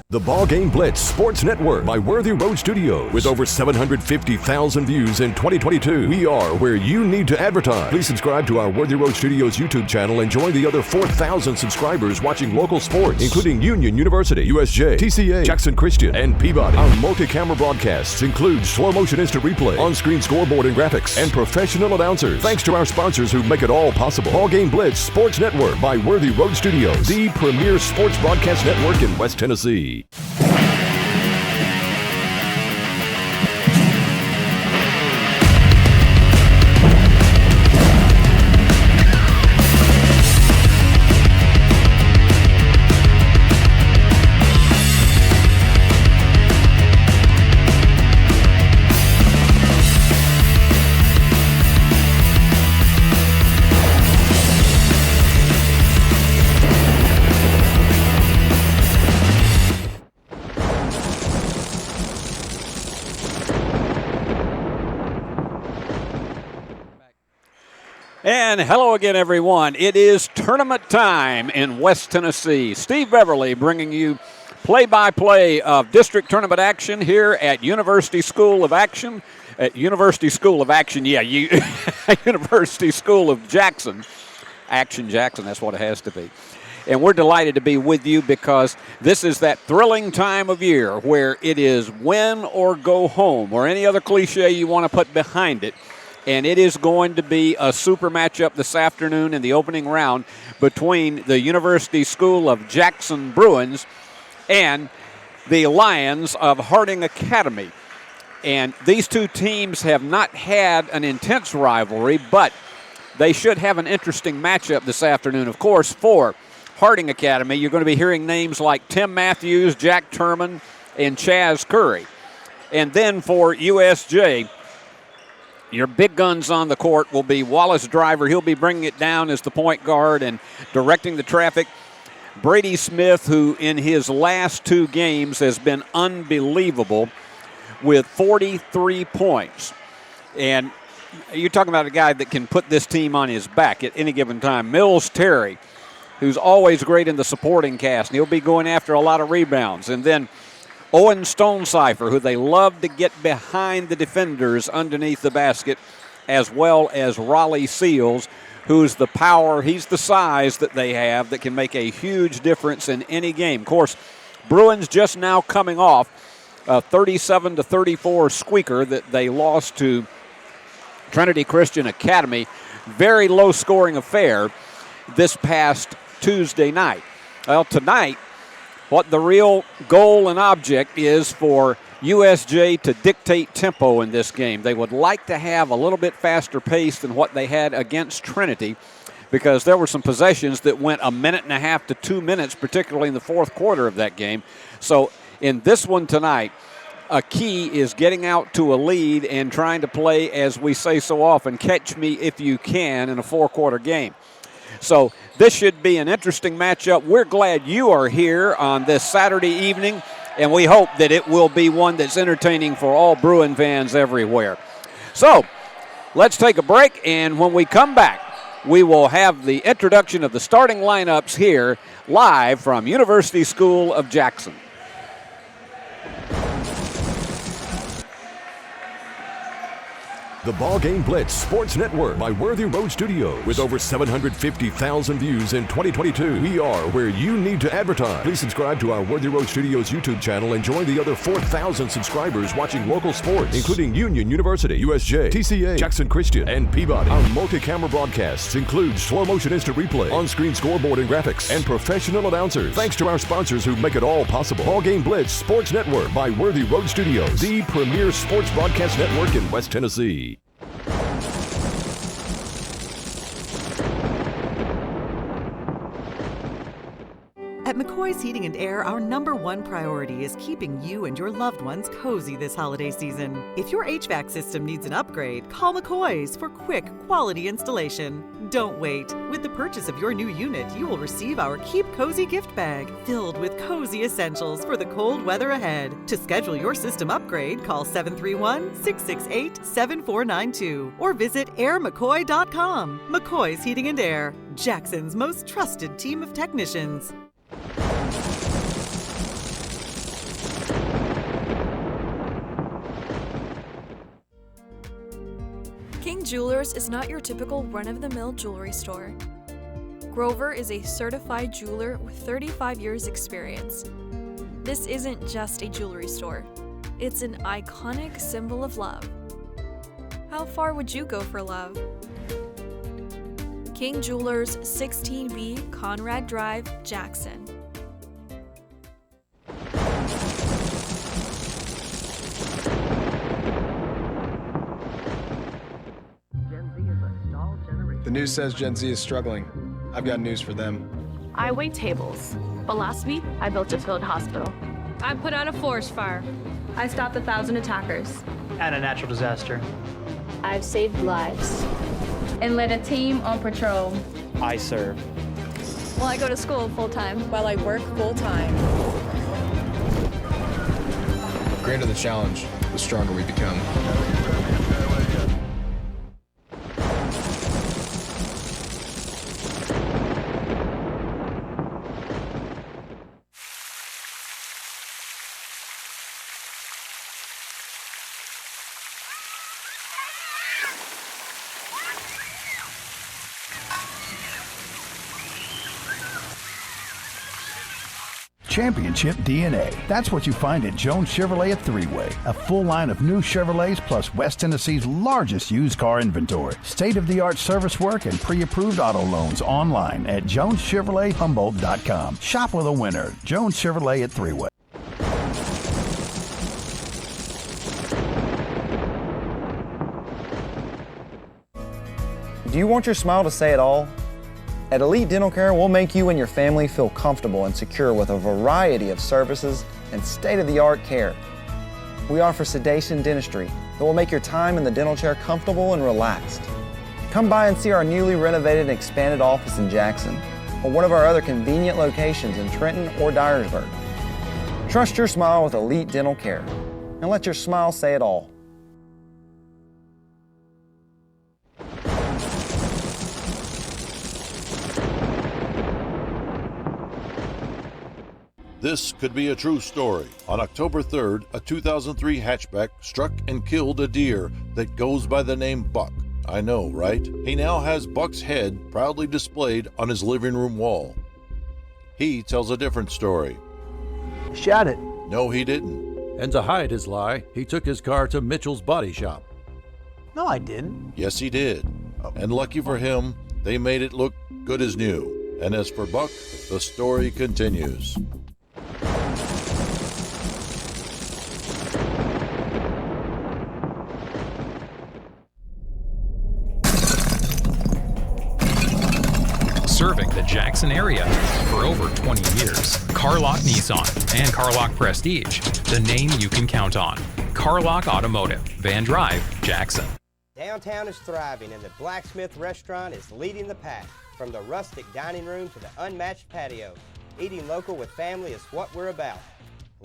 The BallGame Blitz Sports Network by Worthy Road Studios. With over 750,000 views in 2022, we are where you need to advertise. Please subscribe to our Worthy Road Studios YouTube channel and join the other 4,000 subscribers watching local sports, including Union University, USJ, TCA, Jackson Christian, and Peabody. Our multi-camera broadcasts include slow-motion instant replay, on-screen scoreboard and graphics, and professional announcers. Thanks to our sponsors who make it all possible. BallGame Blitz Sports Network by Worthy Road Studios, the premier sports broadcast network in West Tennessee. And hello again, everyone. It is tournament time in West Tennessee. Steve Beverly bringing you play-by-play of district tournament action here at University School of Action. University School of Jackson. Action Jackson, that's what it has to be. And we're delighted to be with you because this is that thrilling time of year where it is win or go home, or any other cliche you want to put behind it. And it is going to be a super matchup this afternoon in the opening round between the University School of Jackson Bruins and the Lions of Harding Academy. And these two teams have not had an intense rivalry, but they should have an interesting matchup this afternoon. Of course, for Harding Academy, you're going to be hearing names like Tim Matthews, Jack Turman, and Chaz Curry. And then for USJ, your big guns on the court will be Wallace Driver. He'll be bringing it down as the point guard and directing the traffic. Brady Smith, who in his last two games has been unbelievable with 43 points. And you're talking about a guy that can put this team on his back at any given time. Mills Terry, who's always great in the supporting cast, and he'll be going after a lot of rebounds. And then Owen Stonecipher, who they love to get behind the defenders underneath the basket, as well as Raleigh Seals, who's the power, he's the size that they have that can make a huge difference in any game. Of course, Bruins just now coming off a 37-34 squeaker that they lost to Trinity Christian Academy. Very low-scoring affair this past Tuesday night. Well, tonight, what the real goal and object is for USJ to dictate tempo in this game. They would like to have a little bit faster pace than what they had against Trinity, because there were some possessions that went a minute and a half to 2 minutes, particularly in the fourth quarter of that game. So in this one tonight, a key is getting out to a lead and trying to play, as we say so often, catch me if you can in a four-quarter game. So this should be an interesting matchup. We're glad you are here on this Saturday evening, and we hope that it will be one that's entertaining for all Bruin fans everywhere. So let's take a break, and when we come back, we will have the introduction of the starting lineups here live from University School of Jackson. The BallGame Blitz Sports Network by Worthy Road Studios. With over 750,000 views in 2022, we are where you need to advertise. Please subscribe to our Worthy Road Studios YouTube channel and join the other 4,000 subscribers watching local sports, including Union University, USJ, TCA, Jackson Christian, and Peabody. Our multi-camera broadcasts include slow motion instant replay, on-screen scoreboard and graphics, and professional announcers. Thanks to our sponsors who make it all possible. BallGame Blitz Sports Network by Worthy Road Studios, the premier sports broadcast network in West Tennessee. At McCoy's Heating and Air, our #1 priority is keeping you and your loved ones cozy this holiday season. If your HVAC system needs an upgrade, call McCoy's for quick, quality installation. Don't wait. With the purchase of your new unit, you will receive our Keep Cozy gift bag filled with cozy essentials for the cold weather ahead. To schedule your system upgrade, call 731-668-7492 or visit airmccoy.com. McCoy's Heating and Air, Jackson's most trusted team of technicians. King Jewelers is not your typical run-of-the-mill jewelry store. Grover is a certified jeweler with 35 years experience. This isn't just a jewelry store. It's an iconic symbol of love. How far would you go for love? King Jewelers, 16B Conrad Drive, Jackson. The news says Gen Z is struggling. I've got news for them. I wait tables, but last week I built a field hospital. I put out a forest fire. I stopped 1,000 attackers. And a natural disaster. I've saved lives and led a team on patrol. I serve. Well, I go to school full-time. While I work full-time. The greater the challenge, the stronger we become. Championship DNA. That's what you find at Jones Chevrolet at Three-Way. A full line of new Chevrolets plus West Tennessee's largest used car inventory. State-of-the-art service work and pre-approved auto loans online at JonesChevroletHumboldt.com. Shop with a winner. Jones Chevrolet at Three-Way. Do you want your smile to say it all? At Elite Dental Care, we'll make you and your family feel comfortable and secure with a variety of services and state-of-the-art care. We offer sedation dentistry that will make your time in the dental chair comfortable and relaxed. Come by and see our newly renovated and expanded office in Jackson or one of our other convenient locations in Trenton or Dyersburg. Trust your smile with Elite Dental Care and let your smile say it all. This could be a true story. On October 3rd, a 2003 hatchback struck and killed a deer that goes by the name Buck. I know, right? He now has Buck's head proudly displayed on his living room wall. He tells a different story. Shot it. No, he didn't. And to hide his lie, he took his car to Mitchell's body shop. No, I didn't. Yes, he did. And lucky for him, they made it look good as new. And as for Buck, the story continues. Serving the Jackson area for over 20 years. Carlock Nissan and Carlock Prestige, the name you can count on. Carlock Automotive, Van Drive, Jackson. Downtown is thriving and the Blacksmith Restaurant is leading the pack. From the rustic dining room to the unmatched patio, eating local with family is what we're about.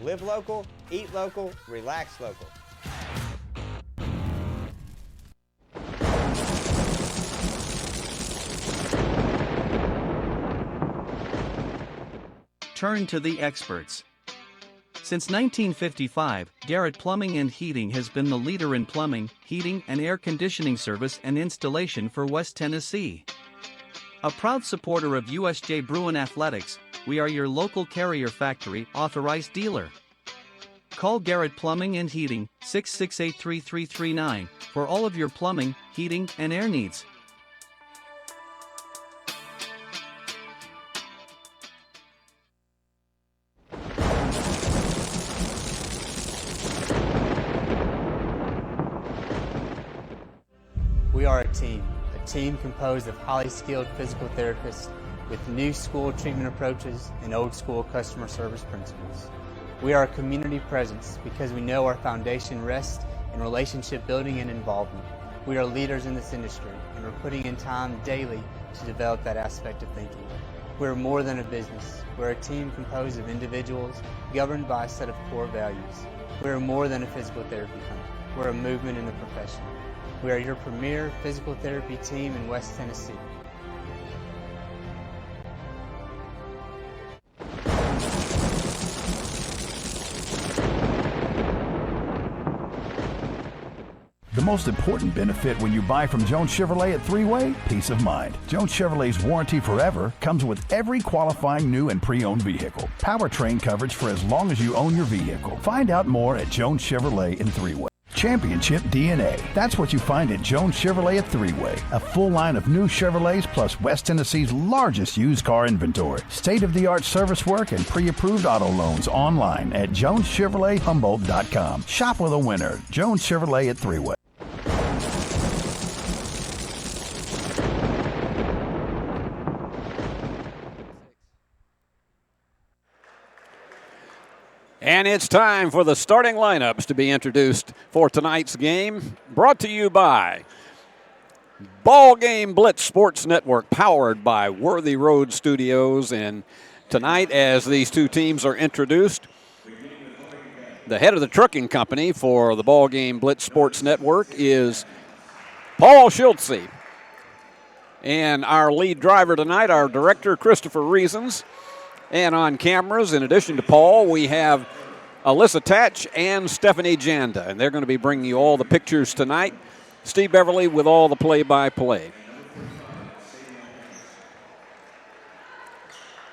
Live local, eat local, relax local. Turn to the experts. Since 1955, Garrett Plumbing and Heating has been the leader in plumbing, heating, and air conditioning service and installation for West Tennessee. A proud supporter of USJ Bruin Athletics, we are your local Carrier Factory authorized dealer. Call Garrett Plumbing and Heating 668-3339 for all of your plumbing, heating, and air needs. We are a team composed of highly skilled physical therapists with new school treatment approaches and old school customer service principles. We are a community presence because we know our foundation rests in relationship building and involvement. We are leaders in this industry and we're putting in time daily to develop that aspect of thinking. We're more than a business. We're a team composed of individuals governed by a set of core values. We're more than a physical therapy clinic. We're a movement in the profession. We are your premier physical therapy team in West Tennessee. The most important benefit when you buy from Jones Chevrolet at Three-Way? Peace of mind. Jones Chevrolet's warranty forever comes with every qualifying new and pre-owned vehicle. Powertrain coverage for as long as you own your vehicle. Find out more at Jones Chevrolet in Three-Way. Championship DNA. That's what you find at Jones Chevrolet at Three-Way. A full line of new Chevrolets plus West Tennessee's largest used car inventory. State-of-the-art service work and pre-approved auto loans online at JonesChevroletHumboldt.com. Shop with a winner. Jones Chevrolet at Three-Way. And it's time for the starting lineups to be introduced for tonight's game. Brought to you by BallGame Blitz Sports Network, powered by Worthy Road Studios. And tonight, as these two teams are introduced, the head of the trucking company for the BallGame Blitz Sports Network is Paul Schultze. And our lead driver tonight, our director, Christopher Reasons. And on cameras, in addition to Paul, we have Alyssa Tatch and Stephanie Janda. And they're going to be bringing you all the pictures tonight. Steve Beverly with all the play-by-play.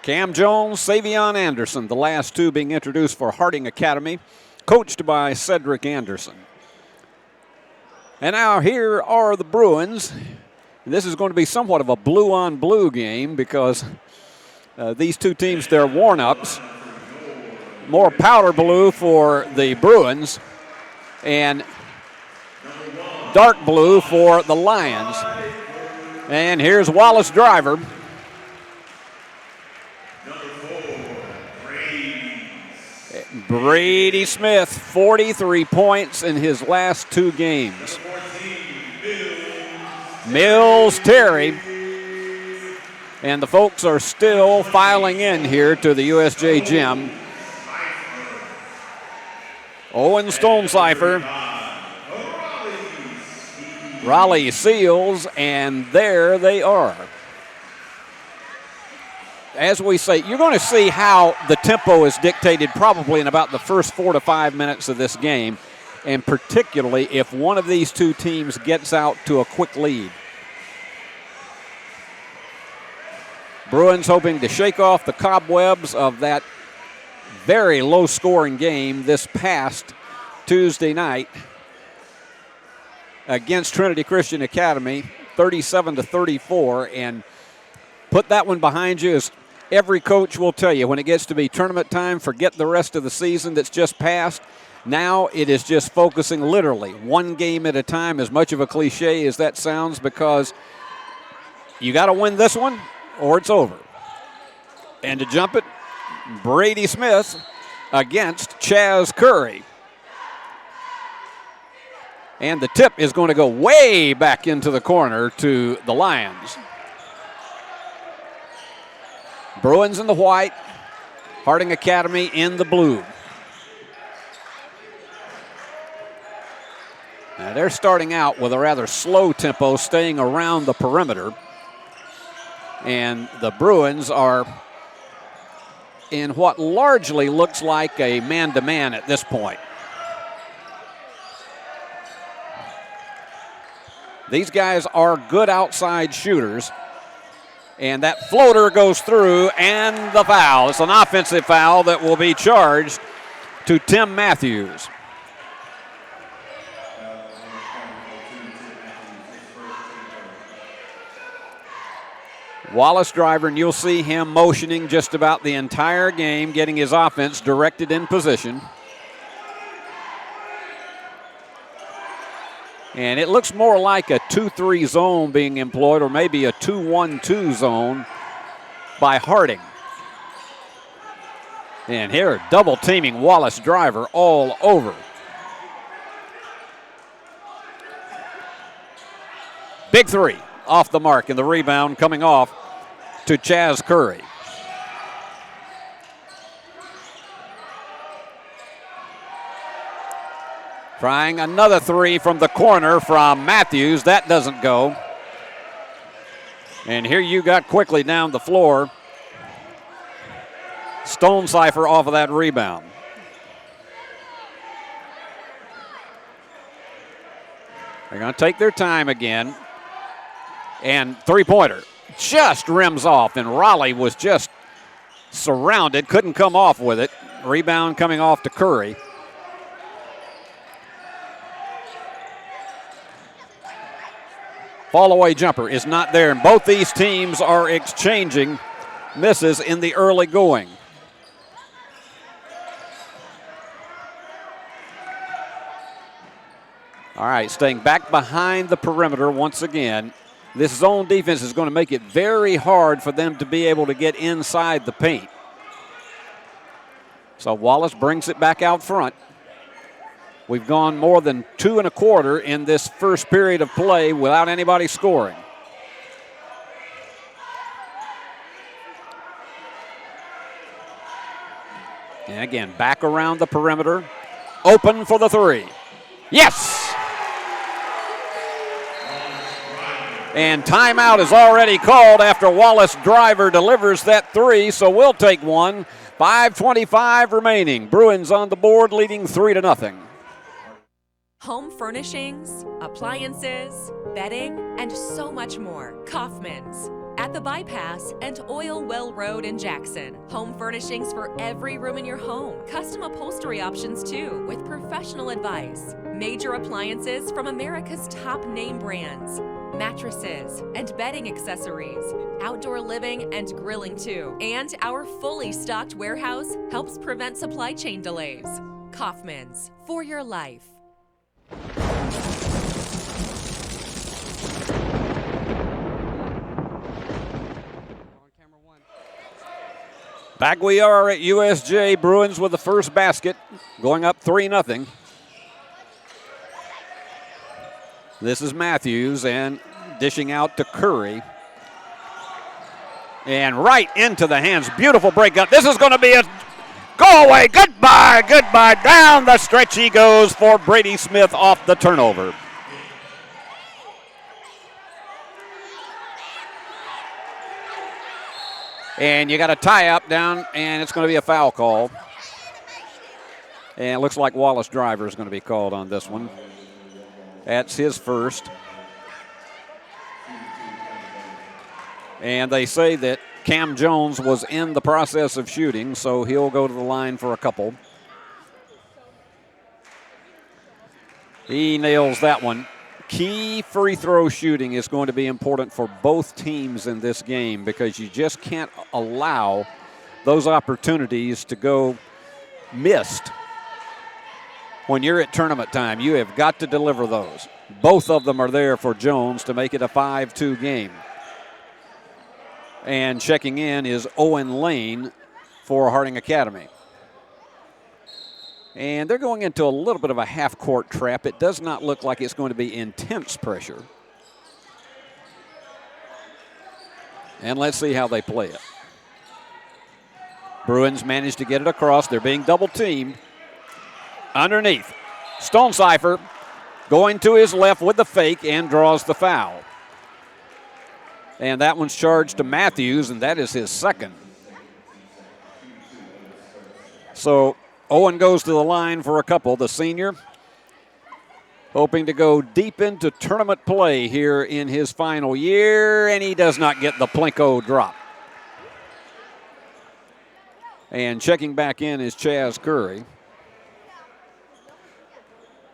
Cam Jones, Savion Anderson, the last two being introduced for Harding Academy, coached by Cedric Anderson. And now here are the Bruins. This is going to be somewhat of a blue-on-blue game because these two teams, their warm-ups, more powder blue for the Bruins and dark blue for the Lions. And here's Wallace Driver. Brady Smith, 43 points in his last two games. Mills Terry. And the folks are still filing in here to the USJ gym. Owen Stonecipher, Raleigh Seals, and there they are. As we say, you're going to see how the tempo is dictated probably in about the first 4 to 5 minutes of this game, and particularly if one of these two teams gets out to a quick lead. Bruins hoping to shake off the cobwebs of that very low-scoring game this past Tuesday night against Trinity Christian Academy, 37-34, and put that one behind you. As every coach will tell you, when it gets to be tournament time, forget the rest of the season that's just passed. Now it is just focusing literally one game at a time, as much of a cliche as that sounds, because you got to win this one or it's over. And to jump it, Brady Smith against Chaz Curry. And the tip is going to go way back into the corner to the Lions. Bruins in the white, Harding Academy in the blue. Now they're starting out with a rather slow tempo, staying around the perimeter. And the Bruins are in what largely looks like a man-to-man at this point. These guys are good outside shooters. And that floater goes through, and the foul. It's an offensive foul that will be charged to Tim Matthews. Wallace driver, and you'll see him motioning just about the entire game, getting his offense directed in position. And it looks more like a 2-3 zone being employed, or maybe a 2-1-2 zone by Harding. And here, double teaming Wallace driver all over. Big three off the mark, and the rebound coming off to Chaz Curry. Trying another three from the corner from Matthews. That doesn't go. And here you got quickly down the floor. Stonecipher off of that rebound. They're going to take their time again. And three-pointer just rims off, and Raleigh was just surrounded, couldn't come off with it. Rebound coming off to Curry. Fall-away jumper is not there, and both these teams are exchanging misses in the early going. All right, staying back behind the perimeter once again. This zone defense is going to make it very hard for them to be able to get inside the paint. So Wallace brings it back out front. We've gone more than 2 1/4 in this first period of play without anybody scoring. And again, back around the perimeter. Open for the three. Yes! And timeout is already called after Wallace driver delivers that three, so we'll take one. 5:25 remaining. Bruins on the board, leading 3-0. Home furnishings, appliances, bedding, and so much more. Kaufman's. At the Bypass and Oil Well Road in Jackson. Home furnishings for every room in your home. Custom upholstery options too, with professional advice. Major appliances from America's top name brands. Mattresses and bedding accessories. Outdoor living and grilling too. And our fully stocked warehouse helps prevent supply chain delays. Kaufman's, for your life. Back we are at USJ. Bruins with the first basket, going up 3-0. This is Matthews and dishing out to Curry. And right into the hands. Beautiful breakup. This is going to be a go away. Goodbye, goodbye. Down the stretch he goes for Brady Smith off the turnover. And you got a tie-up down, and it's going to be a foul call. And it looks like Wallace driver is going to be called on this one. That's his first. And they say that Cam Jones was in the process of shooting, so he'll go to the line for a couple. He nails that one. Key free throw shooting is going to be important for both teams in this game because you just can't allow those opportunities to go missed. When you're at tournament time, you have got to deliver those. Both of them are there for Jones to make it a 5-2 game. And checking in is Owen Lane for Harding Academy. And they're going into a little bit of a half-court trap. It does not look like it's going to be intense pressure. And let's see how they play it. Bruins managed to get it across. They're being double-teamed. Underneath, Stonecipher going to his left with the fake and draws the foul. And that one's charged to Matthews, and that is his second. So Owen goes to the line for a couple, the senior, hoping to go deep into tournament play here in his final year, and he does not get the Plinko drop. And checking back in is Chaz Curry.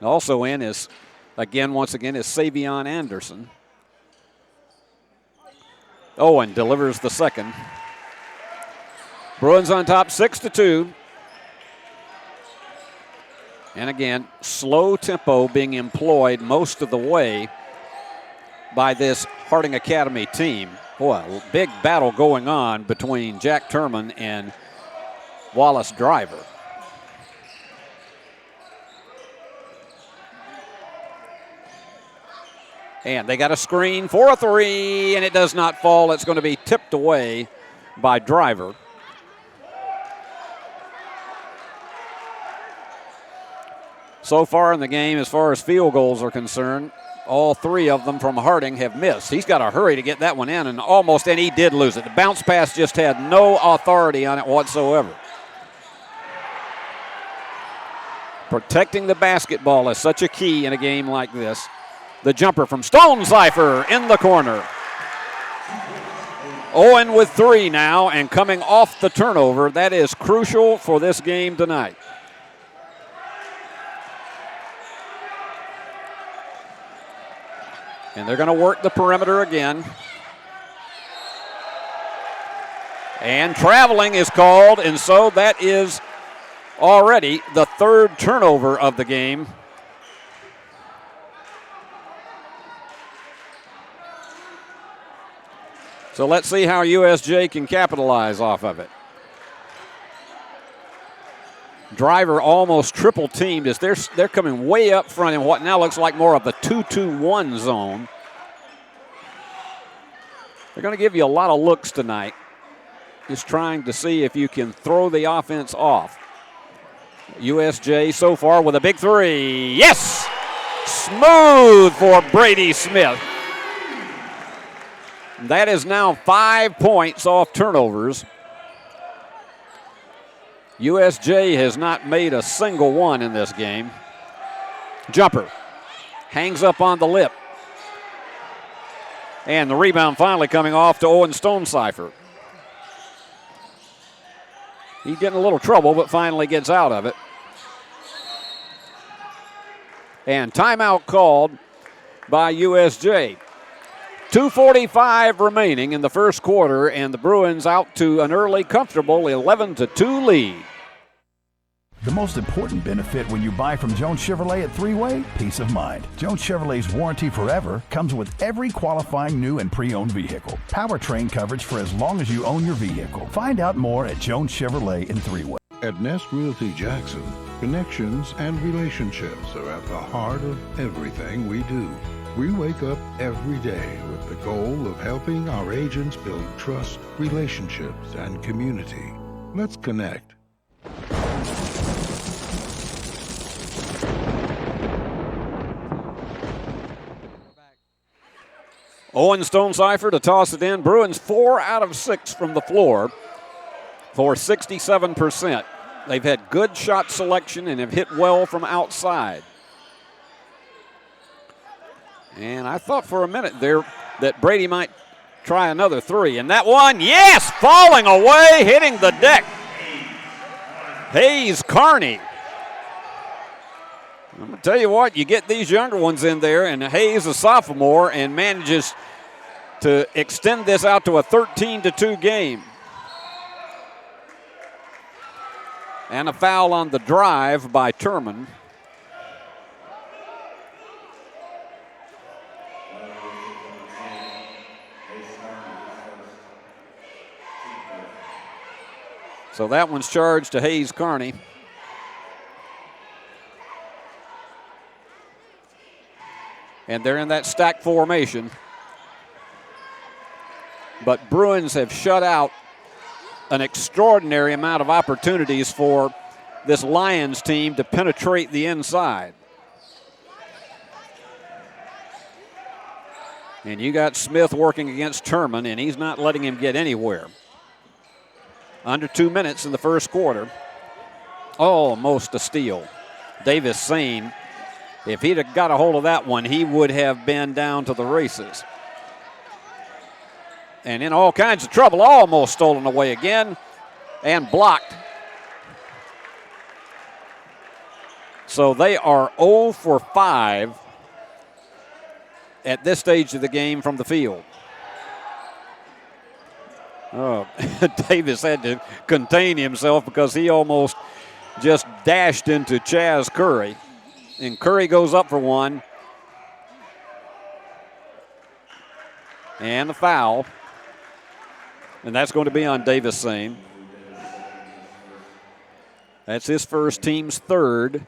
Also in is, once again, is Savion Anderson. Owen delivers the second. Bruins on top 6-2. And again, slow tempo being employed most of the way by this Harding Academy team. Boy, a big battle going on between Jack Turman and Wallace Driver. And they got a screen for a three, and it does not fall. It's going to be tipped away by Driver. So far in the game, as far as field goals are concerned, all three of them from Harding have missed. He's got to hurry to get that one in, and he did lose it. The bounce pass just had no authority on it whatsoever. Protecting the basketball is such a key in a game like this. The jumper from Stonecipher in the corner. Owen with three now, and coming off the turnover. That is crucial for this game tonight. And they're going to work the perimeter again. And traveling is called, and so that is already the third turnover of the game. So let's see how USJ can capitalize off of it. Driver almost triple teamed as they're coming way up front in what now looks like more of the 2-2-1 zone. They're going to give you a lot of looks tonight, just trying to see if you can throw the offense off. USJ so far with a big three. Yes! Smooth for Brady Smith. That is now 5 points off turnovers. USJ has not made a single one in this game. Jumper hangs up on the lip. And the rebound finally coming off to Owen Stonecipher. He's getting a little trouble, but finally gets out of it. And timeout called by USJ. 2:45 remaining in the first quarter, and the Bruins out to an early, comfortable 11-2 lead. The most important benefit when you buy from Jones Chevrolet at Three-Way? Peace of mind. Jones Chevrolet's warranty forever comes with every qualifying new and pre-owned vehicle. Powertrain coverage for as long as you own your vehicle. Find out more at Jones Chevrolet in Three-Way. At Nest Realty Jackson, connections and relationships are at the heart of everything we do. We wake up every day with the goal of helping our agents build trust, relationships, and community. Let's connect. Owen Stonecipher to toss it in. Bruins 4 out of 6 from the floor for 67%. They've had good shot selection and have hit well from outside. And I thought for a minute there that Brady might try another three. And that one, yes, falling away, hitting the deck. Hayes Carney. I'm going to tell you what, you get these younger ones in there, and Hayes, a sophomore, and manages to extend this out to a 13-2 game. And a foul on the drive by Turman. So that one's charged to Hayes Carney. And they're in that stack formation. But Bruins have shut out an extraordinary amount of opportunities for this Lions team to penetrate the inside. And you got Smith working against Turman, and he's not letting him get anywhere. Under 2 minutes in the first quarter. Almost a steal. Davis Sane, if he'd have got a hold of that one, he would have been down to the races. And in all kinds of trouble, almost stolen away again and blocked. So they are 0 for 5 at this stage of the game from the field. Oh, Davis had to contain himself because he almost just dashed into Chaz Curry. And Curry goes up for one. And the foul. And that's going to be on Davis Sane. That's his first, team's third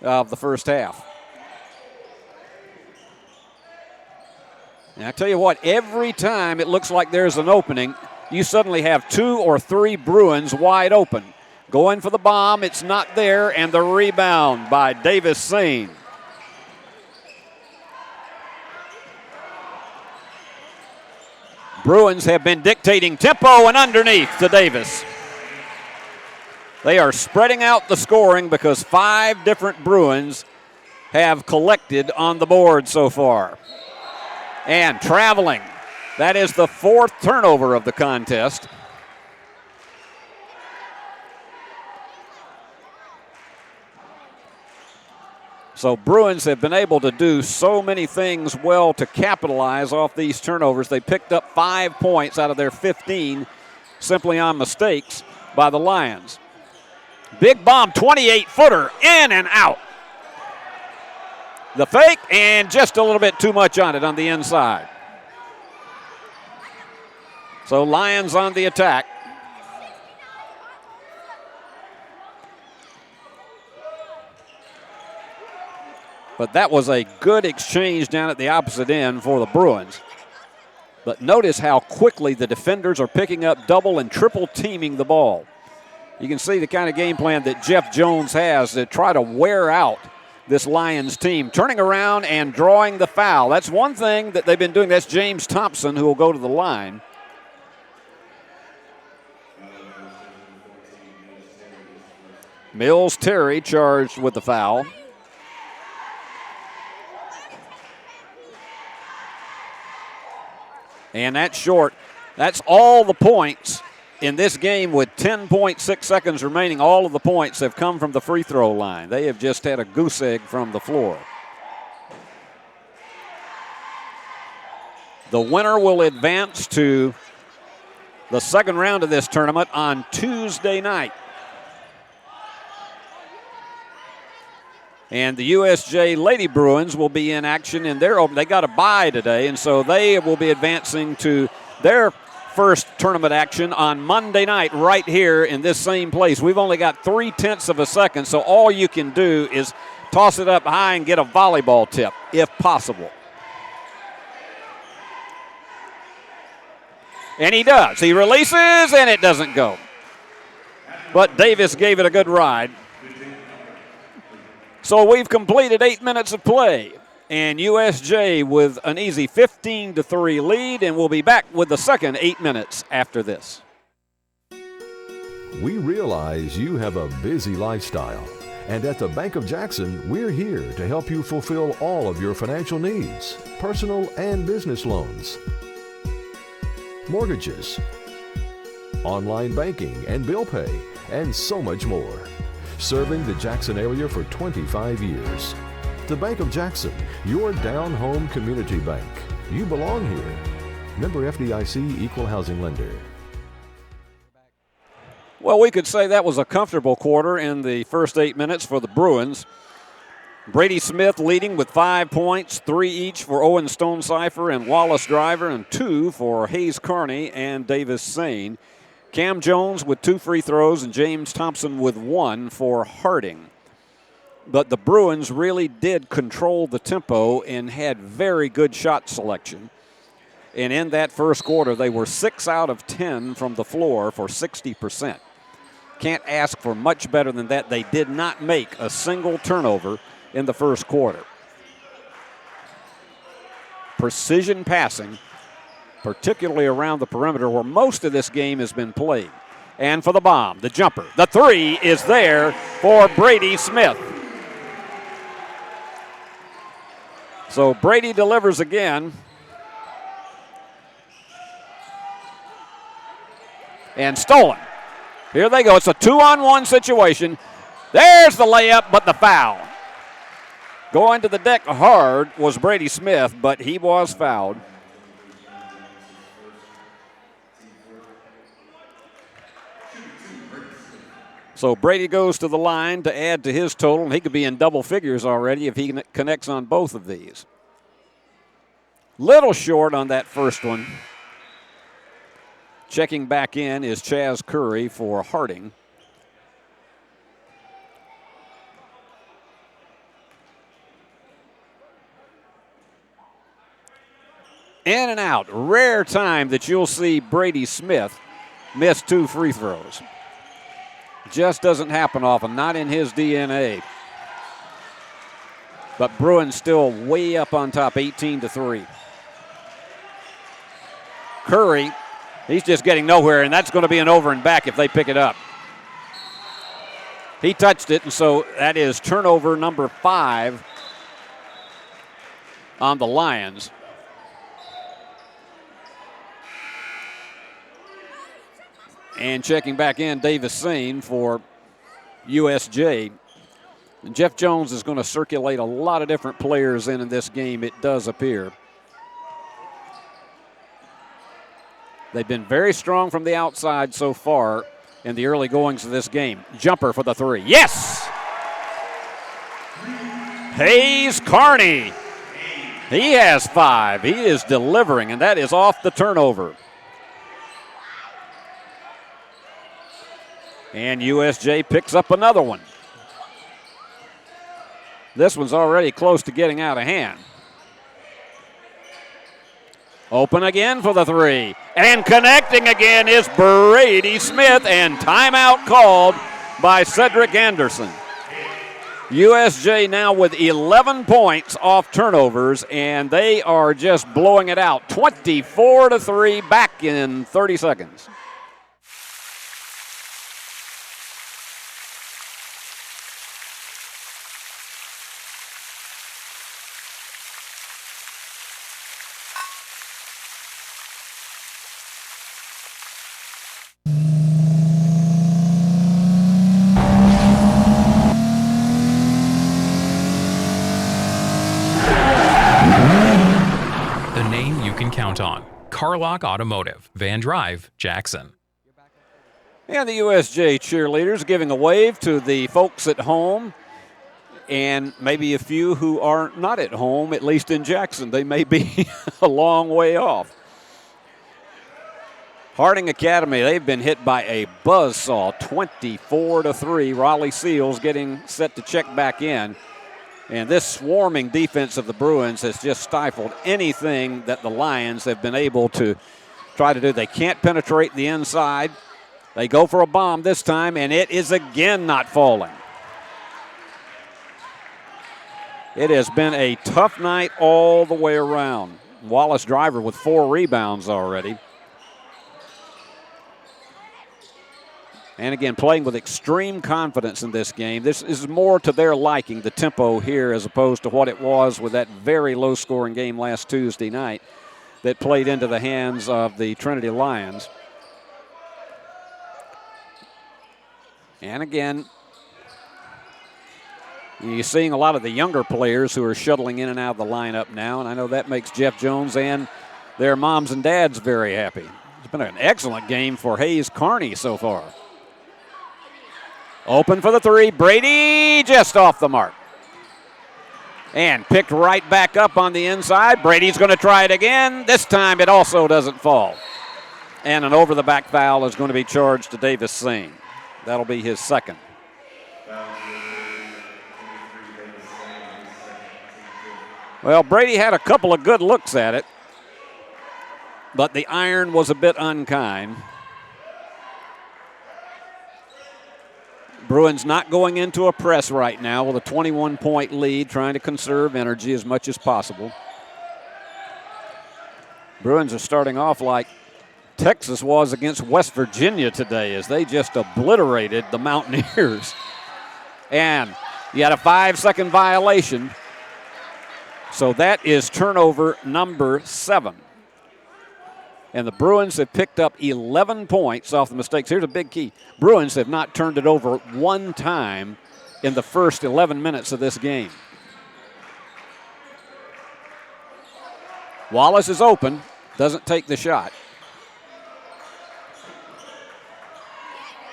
of the first half. And I tell you what, every time it looks like there's an opening, you suddenly have 2 or 3 Bruins wide open. Going for the bomb, it's not there, and the rebound by Davis Sane. Bruins have been dictating tempo and underneath to Davis. They are spreading out the scoring because 5 different Bruins have collected on the board so far. And traveling. That is the 4th turnover of the contest. So Bruins have been able to do so many things well to capitalize off these turnovers. They picked up 5 points out of their 15 simply on mistakes by the Lions. Big bomb, 28-footer, in and out. The fake, and just a little bit too much on it on the inside. So Lions on the attack. But that was a good exchange down at the opposite end for the Bruins. But notice how quickly the defenders are picking up double and triple teaming the ball. You can see the kind of game plan that Jeff Jones has to try to wear out this Lions team, turning around and drawing the foul. That's one thing that they've been doing. That's James Thompson, who will go to the line. Mills Terry charged with the foul. And that's short. That's all the points in this game with 10.6 seconds remaining. All of the points have come from the free throw line. They have just had a goose egg from the floor. The winner will advance to the second round of this tournament on Tuesday night. And the USJ Lady Bruins will be in action in their, they got a bye today, and so they will be advancing to their first tournament action on Monday night right here in this same place. We've only got 0.3 of a second, so all you can do is toss it up high and get a volleyball tip, if possible. And he does. He releases, and it doesn't go. But Davis gave it a good ride. So we've completed 8 minutes of play. And USJ with an easy 15-3 lead, and we'll be back with the second 8 minutes after this. We realize you have a busy lifestyle, and at the Bank of Jackson, we're here to help you fulfill all of your financial needs, personal and business loans, mortgages, online banking and bill pay, and so much more. Serving the Jackson area for 25 years. The Bank of Jackson, your down-home community bank. You belong here. Member FDIC, Equal Housing Lender. Well, we could say that was a comfortable quarter in the first 8 minutes for the Bruins. Brady Smith leading with 5 points, 3 each for Owen Stonecipher and Wallace Driver, and 2 for Hayes Carney and Davis Sane. Cam Jones with 2 free throws and James Thompson with 1 for Harding. But the Bruins really did control the tempo and had very good shot selection. And in that first quarter, they were 6 out of 10 from the floor for 60%. Can't ask for much better than that. They did not make a single turnover in the first quarter. Precision passing, particularly around the perimeter where most of this game has been played. And for the bomb, the jumper. The three is there for Brady Smith. So Brady delivers again. And stolen. Here they go. It's a 2-on-1 situation. There's the layup, but the foul. Going to the deck hard was Brady Smith, but he was fouled. So Brady goes to the line to add to his total, and he could be in double figures already if he connects on both of these. Little short on that first one. Checking back in is Chaz Curry for Harding. In and out. Rare time that you'll see Brady Smith miss 2 free throws. Just doesn't happen often, not in his DNA. But Bruins still way up on top, 18-3. Curry, he's just getting nowhere, and that's going to be an over and back if they pick it up. He touched it, and so that is turnover number 5 on the Lions. And checking back in, Davis Sane for USJ. And Jeff Jones is going to circulate a lot of different players in this game, it does appear. They've been very strong from the outside so far in the early goings of this game. Jumper for the 3. Yes! Hayes Carney. He has 5. He is delivering, and that is off the turnover. And USJ picks up another one. This one's already close to getting out of hand. Open again for the 3. And connecting again is Brady Smith, and timeout called by Cedric Anderson. USJ now with 11 points off turnovers, and they are just blowing it out. 24-3 back in 30 seconds. Count on Carlock Automotive, Van Drive, Jackson. And the USJ cheerleaders giving a wave to the folks at home, and maybe a few who are not at home, at least in Jackson. They may be a long way off. Harding Academy, they've been hit by a buzzsaw, 24-3. Raleigh Seals getting set to check back in. And this swarming defense of the Bruins has just stifled anything that the Lions have been able to try to do. They can't penetrate the inside. They go for a bomb this time, and it is again not falling. It has been a tough night all the way around. Wallace Driver with 4 rebounds already. And again, playing with extreme confidence in this game. This is more to their liking, the tempo here, as opposed to what it was with that very low-scoring game last Tuesday night that played into the hands of the Trinity Lions. And again, you're seeing a lot of the younger players who are shuttling in and out of the lineup now, and I know that makes Jeff Jones and their moms and dads very happy. It's been an excellent game for Hayes Carney so far. Open for the 3. Brady just off the mark. And picked right back up on the inside. Brady's going to try it again. This time it also doesn't fall. And an over-the-back foul is going to be charged to Davis Sane. That'll be his second. Well, Brady had a couple of good looks at it, but the iron was a bit unkind. Bruins not going into a press right now with a 21-point lead, trying to conserve energy as much as possible. Bruins are starting off like Texas was against West Virginia today as they just obliterated the Mountaineers. And you had a 5-second violation. So that is turnover number 7. And the Bruins have picked up 11 points off the mistakes. Here's a big key. Bruins have not turned it over one time in the first 11 minutes of this game. Wallace is open, doesn't take the shot.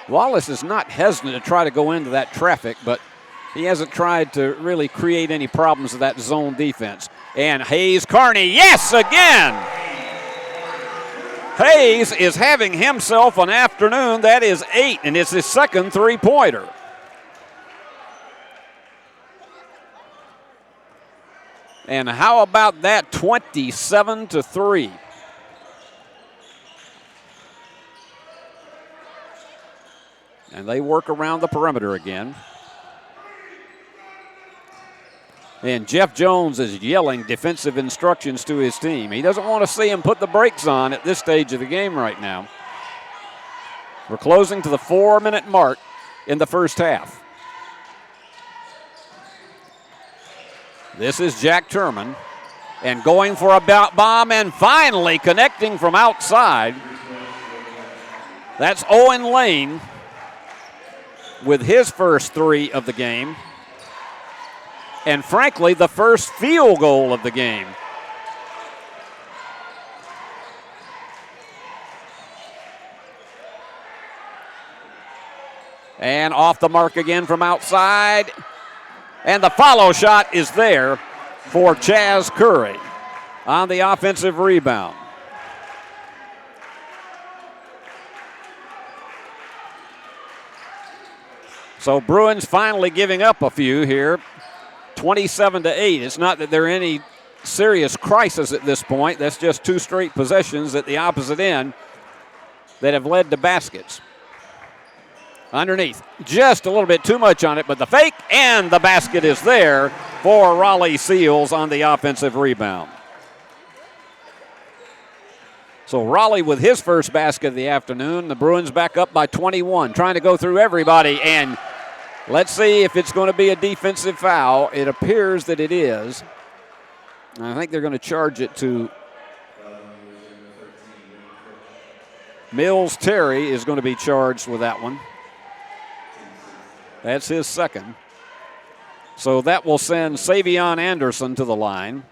Wallace is not hesitant to try to go into that traffic, but he hasn't tried to really create any problems with that zone defense. And Hayes Carney, yes, again! Hayes is having himself an afternoon. That is 8, and it's his second three-pointer. And how about that 27-3? And they work around the perimeter again. And Jeff Jones is yelling defensive instructions to his team. He doesn't want to see him put the brakes on at this stage of the game right now. We're closing to the 4-minute mark in the first half. This is Jack Turman, and going for a bomb and finally connecting from outside. That's Owen Lane with his first 3 of the game. And frankly, the first field goal of the game. And off the mark again from outside. And the follow shot is there for Chaz Curry on the offensive rebound. So Bruins finally giving up a few here. 27-8. It's not that they're any serious crisis at this point. That's just 2 straight possessions at the opposite end that have led to baskets. Underneath, just a little bit too much on it, but the fake and the basket is there for Raleigh Seals on the offensive rebound. So Raleigh with his first basket of the afternoon. The Bruins back up by 21, trying to go through everybody, and let's see if it's going to be a defensive foul. It appears that it is. I think they're going to charge it to Mills Terry is going to be charged with that one. That's his second. So that will send Savion Anderson to the line.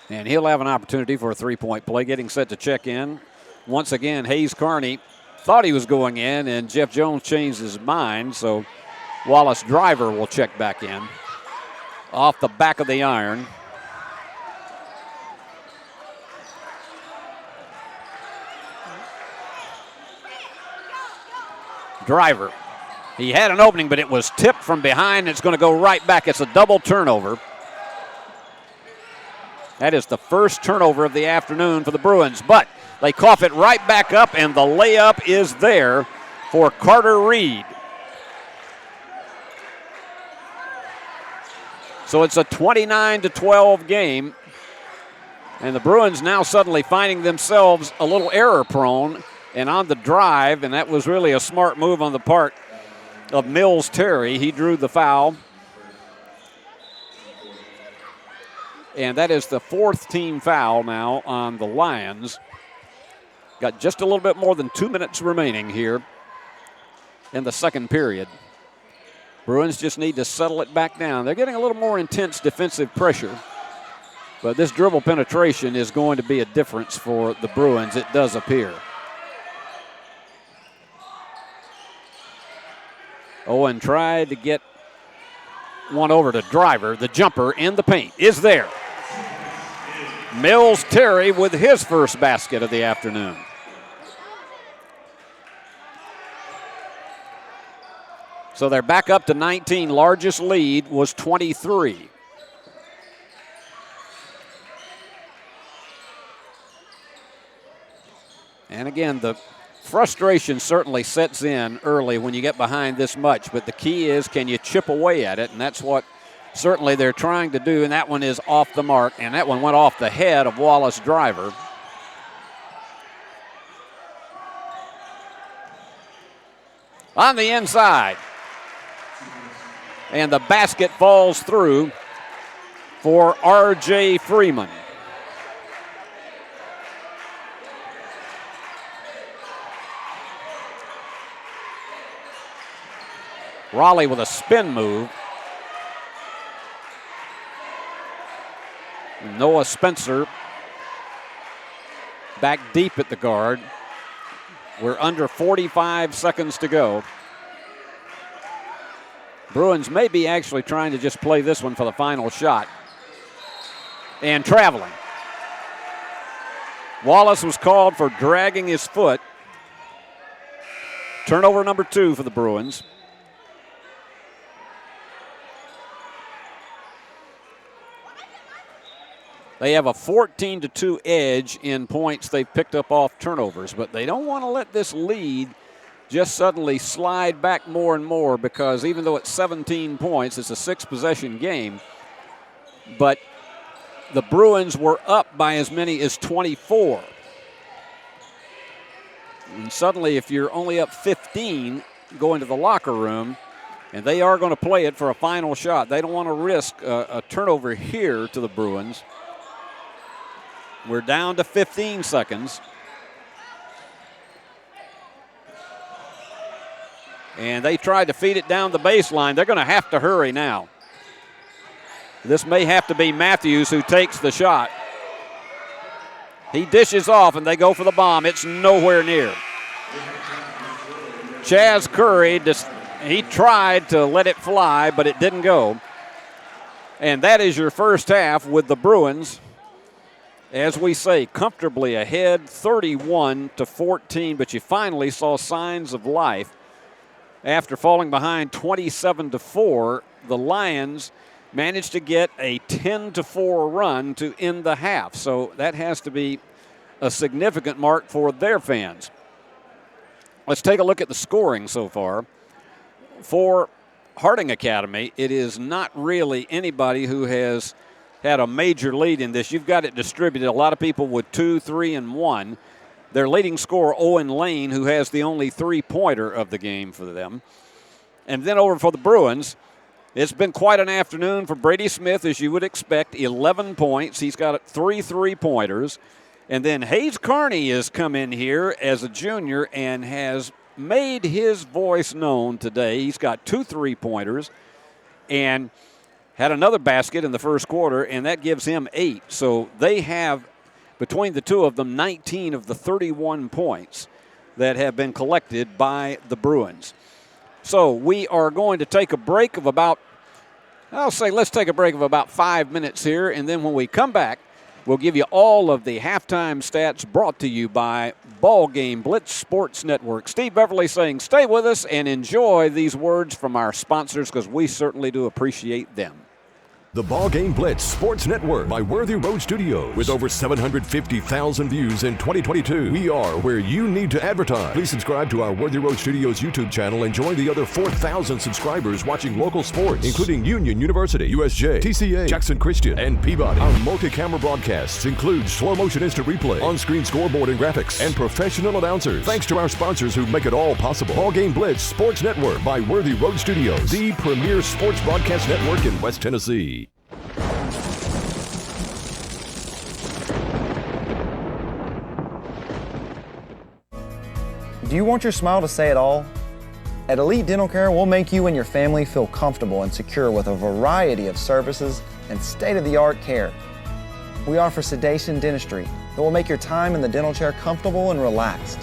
And he'll have an opportunity for a three-point play, getting set to check in. Once again, Hayes Carney thought he was going in, and Jeff Jones changed his mind, so Wallace Driver will check back in. Off the back of the iron. Driver. He had an opening, but it was tipped from behind. It's going to go right back. It's a double turnover. That is the first turnover of the afternoon for the Bruins, but they cough it right back up, and the layup is there for Carter Reed. So it's a 29-12 game, and the Bruins now suddenly finding themselves a little error prone and on the drive, and that was really a smart move on the part of Mills Terry. He drew the foul. And that is the 4th team foul now on the Lions. Got just a little bit more than 2 minutes remaining here in the second period. Bruins just need to settle it back down. They're getting a little more intense defensive pressure, but this dribble penetration is going to be a difference for the Bruins, it does appear. Owen tried to get one over to Driver. The jumper in the paint is there. Mills Terry with his first basket of the afternoon. So they're back up to 19. Largest lead was 23. And again, the frustration certainly sets in early when you get behind this much, but the key is, can you chip away at it? And that's what certainly they're trying to do, and that one is off the mark, and that one went off the head of Wallace Driver. On the inside. And the basket falls through for R.J. Freeman. Raleigh with a spin move. Noah Spencer back deep at the guard. We're under 45 seconds to go. Bruins may be actually trying to just play this one for the final shot. And traveling. Wallace was called for dragging his foot. Turnover number 2 for the Bruins. They have a 14-2 edge in points they've picked up off turnovers, but they don't want to let this lead just suddenly slide back more and more, because even though it's 17 points, it's a 6-possession game, but the Bruins were up by as many as 24. And suddenly, if you're only up 15, go into the locker room, and they are going to play it for a final shot. They don't want to risk a turnover here to the Bruins. We're down to 15 seconds. And they tried to feed it down the baseline. They're going to have to hurry now. This may have to be Matthews who takes the shot. He dishes off, and they go for the bomb. It's nowhere near. Chaz Curry, he tried to let it fly, but it didn't go. And that is your first half with the Bruins, as we say, comfortably ahead, 31-14, but you finally saw signs of life. After falling behind 27-4, the Lions managed to get a 10-4 run to end the half. So that has to be a significant mark for their fans. Let's take a look at the scoring so far. For Harding Academy, it is not really anybody who has had a major lead in this. You've got it distributed. A lot of people with 2, 3, and 1. Their leading scorer, Owen Lane, who has the only 3-pointer of the game for them. And then over for the Bruins, it's been quite an afternoon for Brady Smith, as you would expect, 11 points. He's got 3 3-pointers. And then Hayes Carney has come in here as a junior and has made his voice known today. He's got 2 3-pointers and had another basket in the first quarter, and that gives him 8. So they have, between the two of them, 19 of the 31 points that have been collected by the Bruins. So we are going to take a break of about, let's take a break of about 5 minutes here, and then when we come back, we'll give you all of the halftime stats brought to you by BallGame Blitz Sports Network. Steve Beverly saying stay with us and enjoy these words from our sponsors, because we certainly do appreciate them. The BallGame Blitz Sports Network by Worthy Road Studios. With over 750,000 views in 2022, we are where you need to advertise. Please subscribe to our Worthy Road Studios YouTube channel and join the other 4,000 subscribers watching local sports, including Union University, USJ, TCA, Jackson Christian, and Peabody. Our multi-camera broadcasts include slow-motion instant replay, on-screen scoreboard and graphics, and professional announcers. Thanks to our sponsors who make it all possible. BallGame Blitz Sports Network by Worthy Road Studios, the premier sports broadcast network in West Tennessee. Do you want your smile to say it all? At Elite Dental Care, we'll make you and your family feel comfortable and secure with a variety of services and state-of-the-art care. We offer sedation dentistry that will make your time in the dental chair comfortable and relaxed.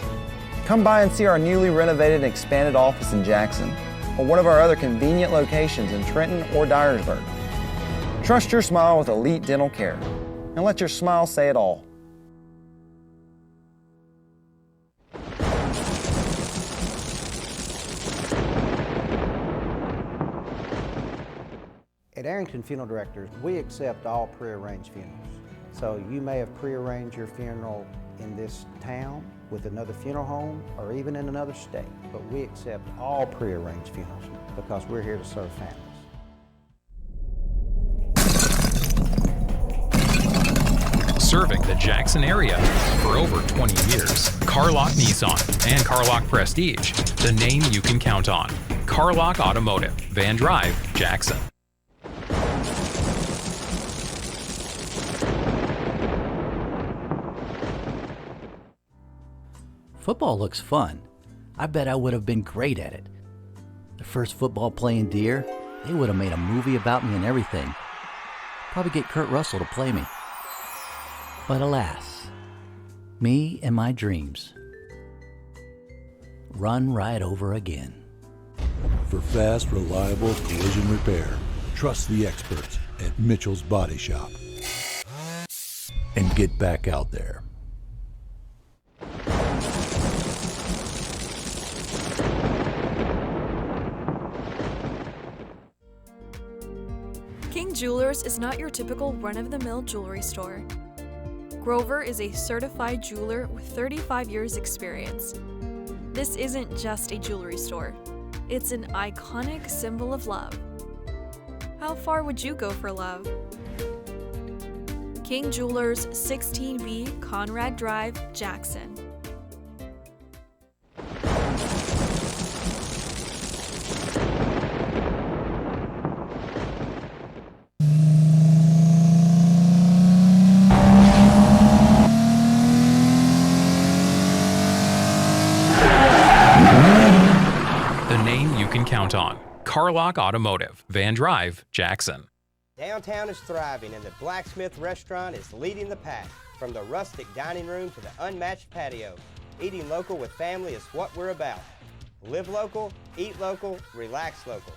Come by and see our newly renovated and expanded office in Jackson, or one of our other convenient locations in Trenton or Dyersburg. Trust your smile with Elite Dental Care, and let your smile say it all. At Arrington Funeral Directors, we accept all pre-arranged funerals. So you may have pre-arranged your funeral in this town with another funeral home or even in another state, but we accept all pre-arranged funerals because we're here to serve families. serving the Jackson area for over 20 years. Carlock Nissan and Carlock Prestige, the name you can count on. Carlock Automotive, Van Drive, Jackson. Football looks fun. I bet I would have been great at it. The first football playing Deer, they would have made a movie about me and everything. Probably get Kurt Russell to play me. But alas, me and my dreams run right over again. For fast, reliable collision repair, trust the experts at Mitchell's Body Shop. And get back out there. King Jewelers is not your typical run-of-the-mill jewelry store. Grover is a certified jeweler with 35 years experience. This isn't just a jewelry store. It's an iconic symbol of love. How far would you go for love? King Jewelers, 16B Conrad Drive, Jackson. Count on. Carlock Automotive, Van Drive, Jackson. Downtown is thriving and the Blacksmith Restaurant is leading the pack. From the rustic dining room to the unmatched patio, eating local with family is what we're about. Live local, eat local, relax local.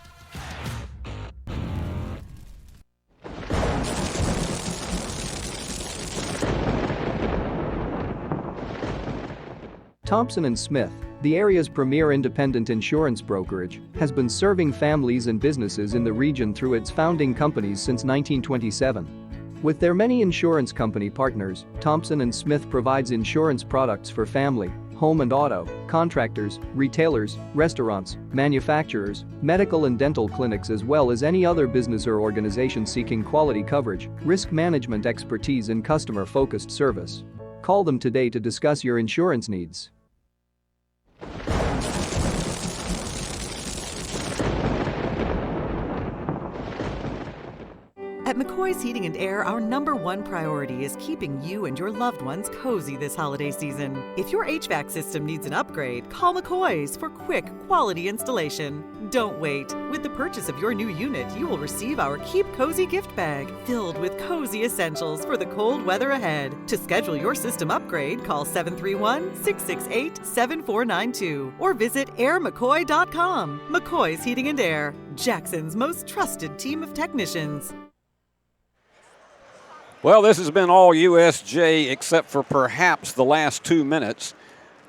Thompson & Smith, the area's premier independent insurance brokerage, has been serving families and businesses in the region through its founding companies since 1927. With their many insurance company partners, Thompson & Smith provides insurance products for family, home and auto, contractors, retailers, restaurants, manufacturers, medical and dental clinics, as well as any other business or organization seeking quality coverage, risk management expertise and customer-focused service. Call them today to discuss your insurance needs. At McCoy's Heating and Air, our #1 priority is keeping you and your loved ones cozy this holiday season. If your HVAC system needs an upgrade, call McCoy's for quick, quality installation. Don't wait. With the purchase of your new unit, you will receive our Keep Cozy gift bag, filled with cozy essentials for the cold weather ahead. To schedule your system upgrade, call 731-668-7492 or visit airmccoy.com. McCoy's Heating and Air, Jackson's most trusted team of technicians. Well, this has been all USJ except for perhaps the last 2 minutes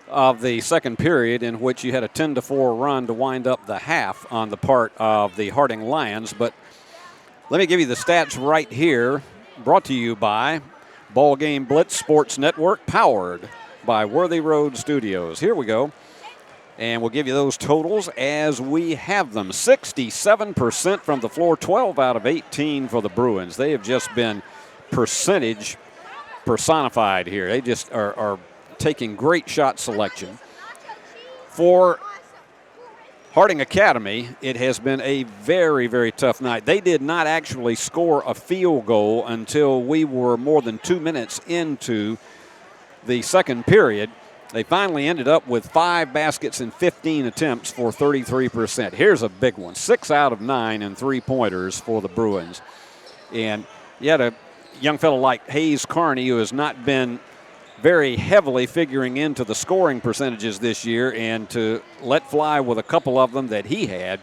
of the second period, in which you had a 10-4 run to wind up the half on the part of the Harding Lions. But let me give you the stats right here, brought to you by BallGame Blitz Sports Network, powered by Worthy Road Studios. Here we go. And we'll give you those totals as we have them. 67% from the floor, 12 out of 18 for the Bruins. They have just been percentage personified here. They just are taking great shot selection. For Harding Academy, it has been a very, very tough night. They did not actually score a field goal until we were more than 2 minutes into the second period. They finally ended up with 5 baskets and 15 attempts for 33%. Here's a big one, 6 out of 9 and 3-pointers for the Bruins. And you had a young fellow like Hayes Carney, who has not been very heavily figuring into the scoring percentages this year, and to let fly with a couple of them that he had,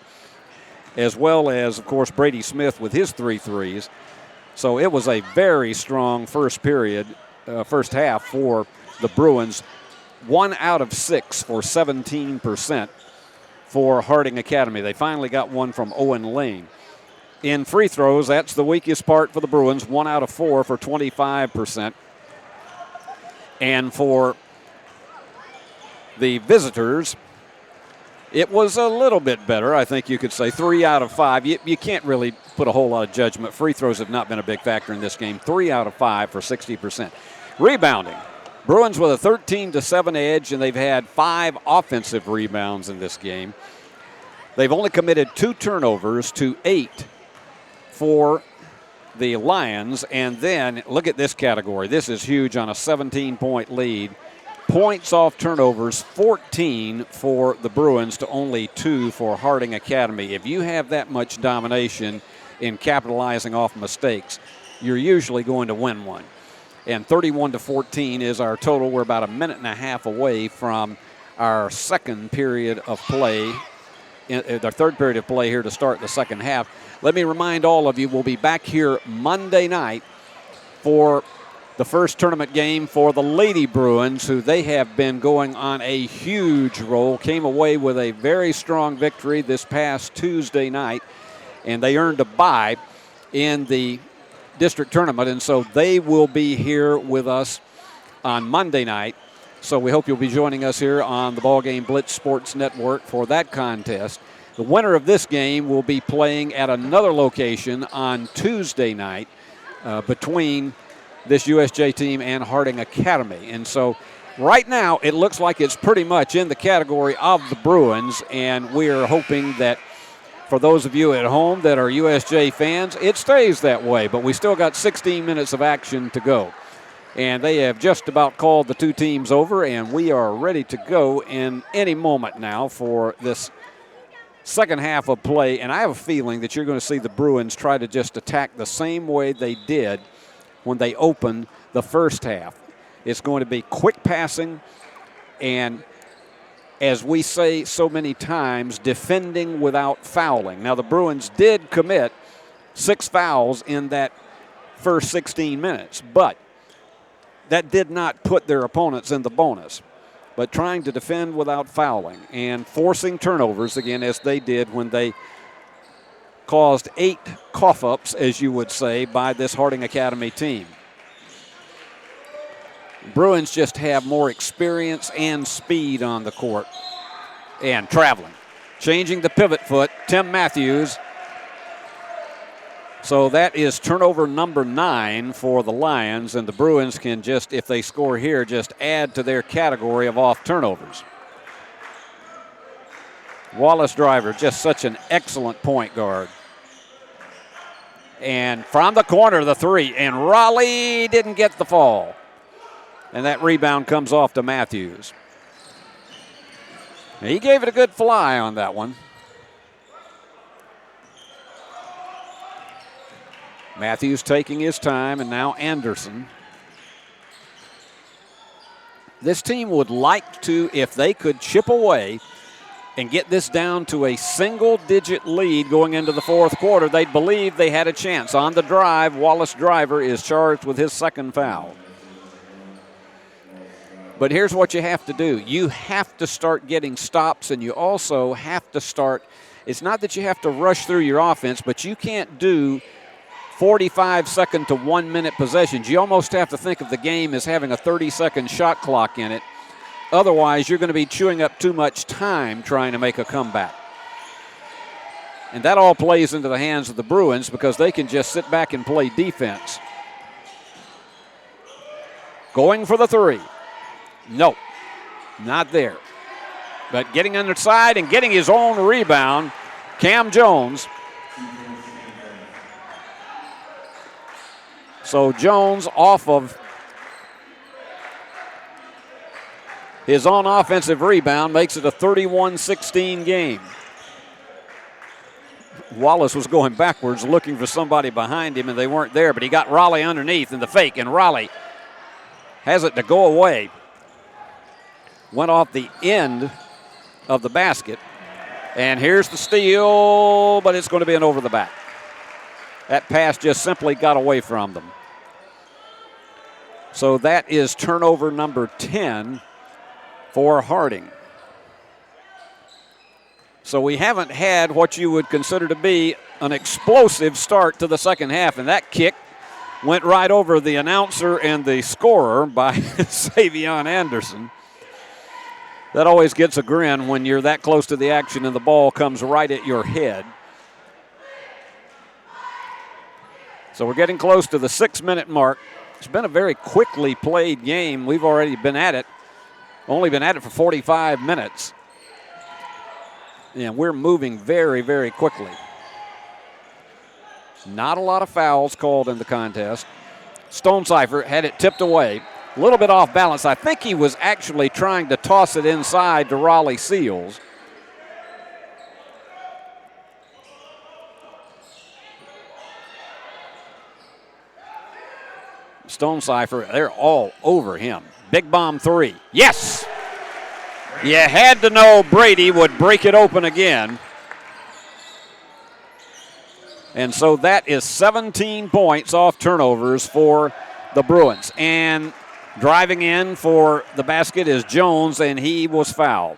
as well as, of course, Brady Smith with his 3 threes. So it was a very strong first half for the Bruins. 1 out of 6 for 17% for Harding Academy. They finally got one from Owen Lane. In free throws, that's the weakest part for the Bruins, 1 out of 4 for 25%. And for the visitors, It was a little bit better, I think you could say. 3 out of 5. You can't really put a whole lot of judgment. Free throws have not been a big factor in this game. 3 out of 5 for 60%. Rebounding. Bruins with a 13-7 edge, and they've had 5 offensive rebounds in this game. They've only committed 2 turnovers to 8 for the Lions. And then look at this category. This is huge on a 17-point lead. Points off turnovers, 14 for the Bruins to only 2 for Harding Academy. If you have that much domination in capitalizing off mistakes, you're usually going to win one. And 31-14 is our total. We're about a minute and a half away from our second period of play, our third period of play here to start the second half. Let me remind all of you, we'll be back here Monday night for the first tournament game for the Lady Bruins, who they have been going on a huge roll. Came away with a very strong victory this past Tuesday night, and they earned a bye in the district tournament, and so they will be here with us on Monday night. So we hope you'll be joining us here on the BallGame Blitz Sports Network for that contest. The winner of this game will be playing at another location on Tuesday night between this USJ team and Harding Academy. And so right now it looks like it's pretty much in the category of the Bruins, and we are hoping that for those of you at home that are USJ fans, it stays that way. But we still got 16 minutes of action to go. And they have just about called the two teams over, and we are ready to go in any moment now for this second half of play. And I have a feeling that you're going to see the Bruins try to just attack the same way they did when they opened the first half. It's going to be quick passing and, as we say so many times, defending without fouling. Now, the Bruins did commit 6 fouls in that first 16 minutes, but that did not put their opponents in the bonus. But trying to defend without fouling and forcing turnovers, again, as they did when they caused 8 cough-ups, as you would say, by this Harding Academy team. Bruins just have more experience and speed on the court and traveling. Changing the pivot foot, Tim Matthews. So that is turnover number 9 for the Lions, and the Bruins can just, if they score here, just add to their category of off turnovers. Wallace Driver, just such an excellent point guard. And from the corner, the 3, and Raleigh didn't get the fall. And that rebound comes off to Matthews. He gave it a good fly on that one. Matthews taking his time, and now Anderson. This team would like to, if they could chip away and get this down to a single-digit lead going into the fourth quarter, they'd believe they had a chance. On the drive, Wallace Driver is charged with his second foul. But here's what you have to do. You have to start getting stops, and you also have to start, it's not that you have to rush through your offense, but you can't do 45-second to 1-minute possessions. You almost have to think of the game as having a 30-second shot clock in it. Otherwise, you're going to be chewing up too much time trying to make a comeback. And that all plays into the hands of the Bruins because they can just sit back and play defense. Going for the 3. Nope, not there. But getting underside and getting his own rebound, Cam Jones. So Jones off of his own offensive rebound makes it a 31-16 game. Wallace was going backwards looking for somebody behind him, and they weren't there, but he got Raleigh underneath in the fake, and Raleigh has it to go away. Went off the end of the basket. And here's the steal, but it's going to be an over the back. That pass just simply got away from them. So that is turnover number 10 for Harding. So we haven't had what you would consider to be an explosive start to the second half, and that kick went right over the announcer and the scorer by Savion Anderson. That always gets a grin when you're that close to the action and the ball comes right at your head. So we're getting close to the 6-minute mark. It's been a very quickly played game. We've already been at it, only been at it for 45 minutes. And we're moving very, very quickly. Not a lot of fouls called in the contest. Stonecipher had it tipped away. A little bit off balance. I think he was actually trying to toss it inside to Raleigh Seals. Stonecipher, they're all over him. Big bomb three. Yes! You had to know Brady would break it open again. And so that is 17 points off turnovers for the Bruins. And driving in for the basket is Jones, and he was fouled.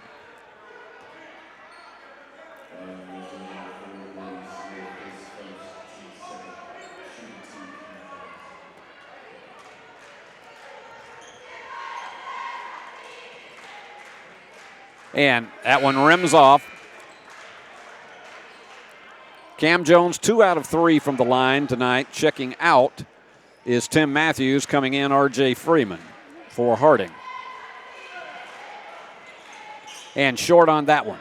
And that one rims off. Cam Jones, 2 out of 3 from the line tonight. Checking out is Tim Matthews. Coming in, R.J. Freeman for Harding. And short on that one.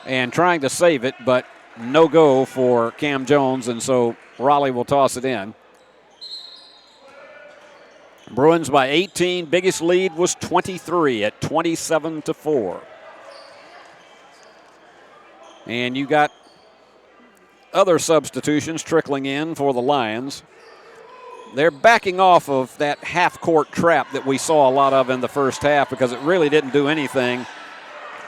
And trying to save it, but no go for Cam Jones, and so Raleigh will toss it in. Bruins by 18. Biggest lead was 23 at 27-4. And you got other substitutions trickling in for the Lions. They're backing off of that half-court trap that we saw a lot of in the first half because it really didn't do anything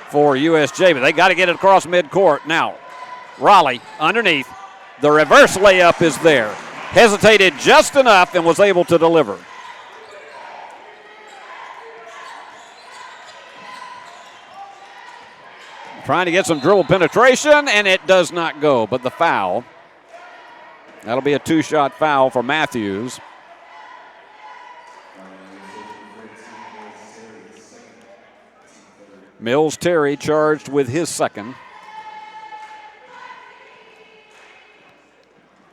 for USJ, but they got to get it across midcourt. Now, Raleigh underneath. The reverse layup is there. Hesitated just enough and was able to deliver. Trying to get some dribble penetration, and it does not go, but the foul. That'll be a 2-shot foul for Matthews. Mills Terry charged with his second.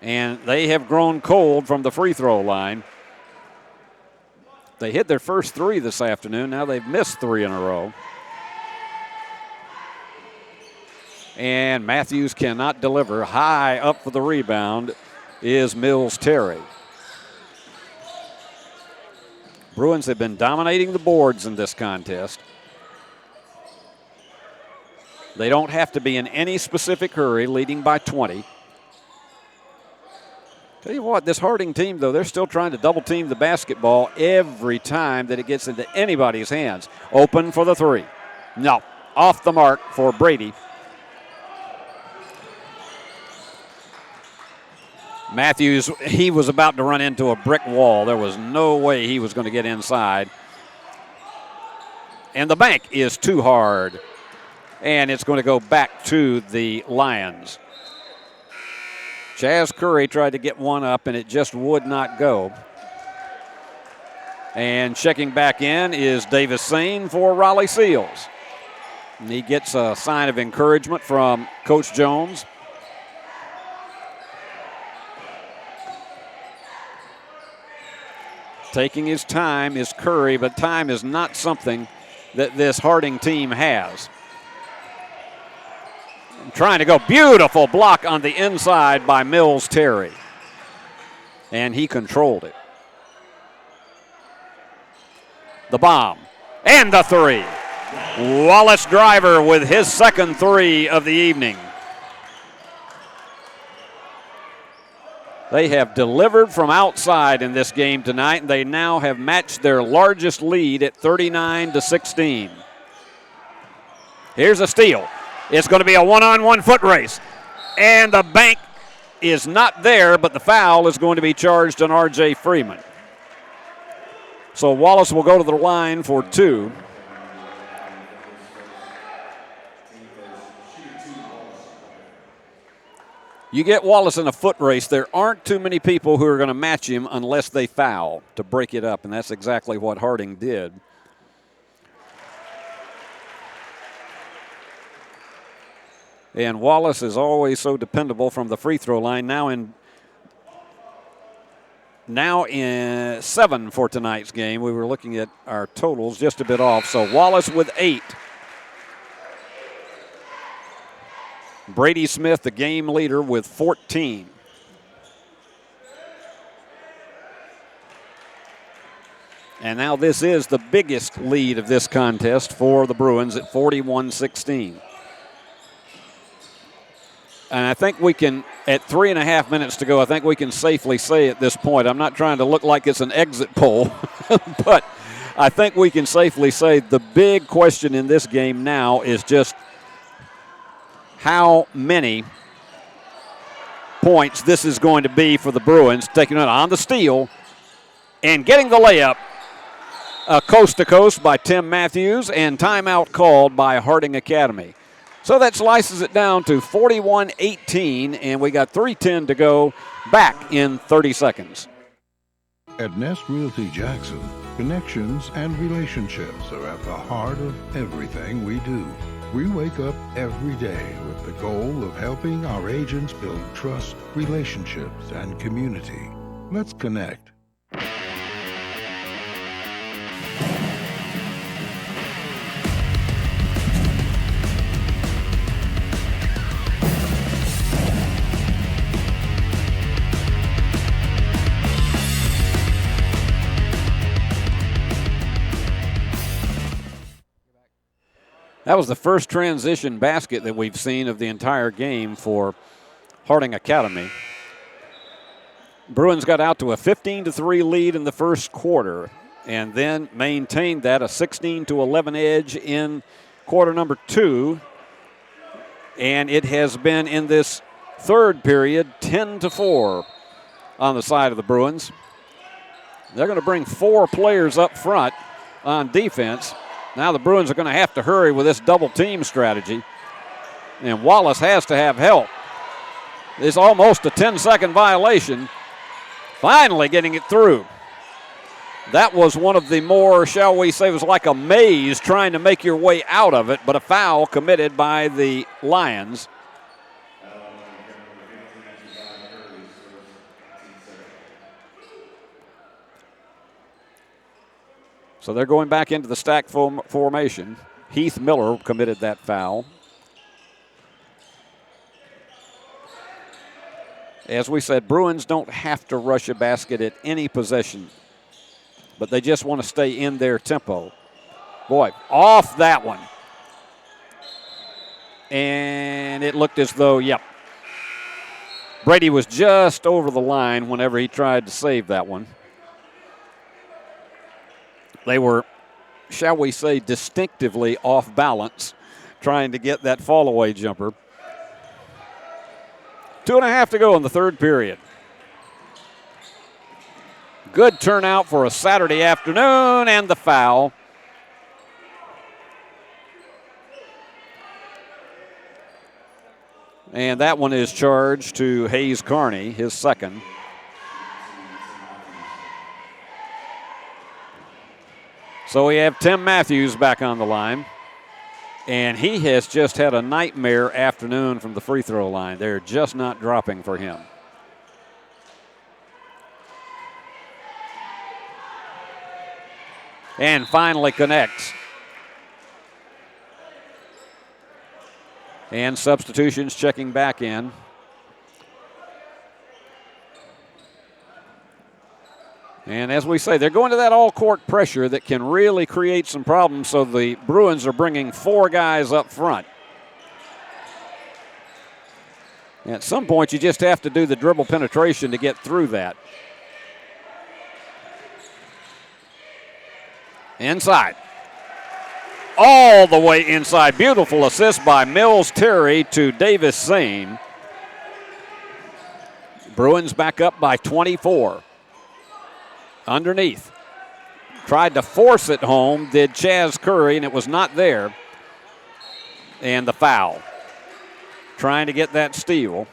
And they have grown cold from the free throw line. They hit their first 3 this afternoon. Now they've missed 3 in a row. And Matthews cannot deliver. High up for the rebound is Mills Terry. Bruins have been dominating the boards in this contest. They don't have to be in any specific hurry, leading by 20. Tell you what, this Harding team, though, they're still trying to double team the basketball every time that it gets into anybody's hands. Open for the 3. No, off the mark for Brady. Matthews, he was about to run into a brick wall. There was no way he was going to get inside. And the bank is too hard. And it's going to go back to the Lions. Chaz Curry tried to get one up, and it just would not go. And checking back in is Davis Sane for Raleigh Seals. And he gets a sign of encouragement from Coach Jones. Taking his time is Curry, but time is not something that this Harding team has. Trying to go, beautiful block on the inside by Mills Terry. And he controlled it. The bomb and the 3. Wallace Driver with his second 3 of the evening. They have delivered from outside in this game tonight, and they now have matched their largest lead at 39-16. Here's a steal. It's going to be a one-on-one foot race. And the bank is not there, but the foul is going to be charged on R.J. Freeman. So Wallace will go to the line for 2. You get Wallace in a foot race, there aren't too many people who are going to match him unless they foul to break it up, and that's exactly what Harding did. And Wallace is always so dependable from the free throw line. Now in 7 for tonight's game. We were looking at our totals just a bit off. So Wallace with 8. Brady Smith, the game leader, with 14. And now this is the biggest lead of this contest for the Bruins at 41-16. And I think we can, at 3.5 minutes to go, I think we can safely say at this point, I'm not trying to look like it's an exit poll, but I think we can safely say the big question in this game now is just how many points this is going to be for the Bruins, taking it on the steal and getting the layup. Coast to coast by Tim Matthews, and timeout called by Harding Academy. So that slices it down to 41-18, and we got 3:10 to go, back in 30 seconds. At Nest Realty Jackson, connections and relationships are at the heart of everything we do. We wake up every day with the goal of helping our agents build trust, relationships, and community. Let's connect. That was the first transition basket that we've seen of the entire game for Harding Academy. Bruins got out to a 15-3 lead in the first quarter and then maintained that, a 16-11 edge in quarter number 2. And it has been in this third period 10-4 on the side of the Bruins. They're going to bring 4 players up front on defense. Now the Bruins are going to have to hurry with this double team strategy. And Wallace has to have help. It's almost a 10-second violation. Finally getting it through. That was one of the more, shall we say, it was like a maze trying to make your way out of it, but a foul committed by the Lions. So they're going back into the stack formation. Heath Miller committed that foul. As we said, Bruins don't have to rush a basket at any possession, but they just want to stay in their tempo. Boy, off that one. And it looked as though, yep, Brady was just over the line whenever he tried to save that one. They were, shall we say, distinctively off balance trying to get that fall-away jumper. 2.5 to go in the third period. Good turnout for a Saturday afternoon, and the foul. And that one is charged to Hayes Carney, his second. So we have Tim Matthews back on the line. And he has just had a nightmare afternoon from the free throw line. They're just not dropping for him. And finally connects. And substitutions checking back in. And as we say, they're going to that all-court pressure that can really create some problems, so the Bruins are bringing 4 guys up front. And at some point, you just have to do the dribble penetration to get through that. Inside. All the way inside. Beautiful assist by Mills Terry to Davis Sane. Bruins back up by 24. Underneath. Tried to force it home, did Chaz Curry, and it was not there. And the foul. Trying to get that steal.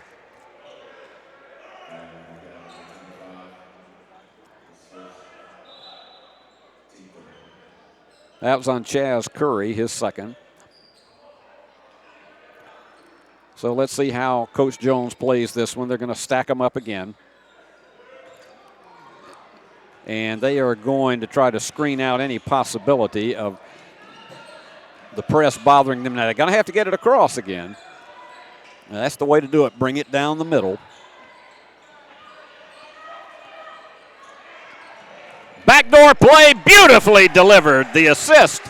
That was on Chaz Curry, his second. So let's see how Coach Jones plays this one. They're going to stack them up again. And they are going to try to screen out any possibility of the press bothering them. Now they're going to have to get it across again. Now, that's the way to do it. Bring it down the middle. Backdoor play, beautifully delivered. The assist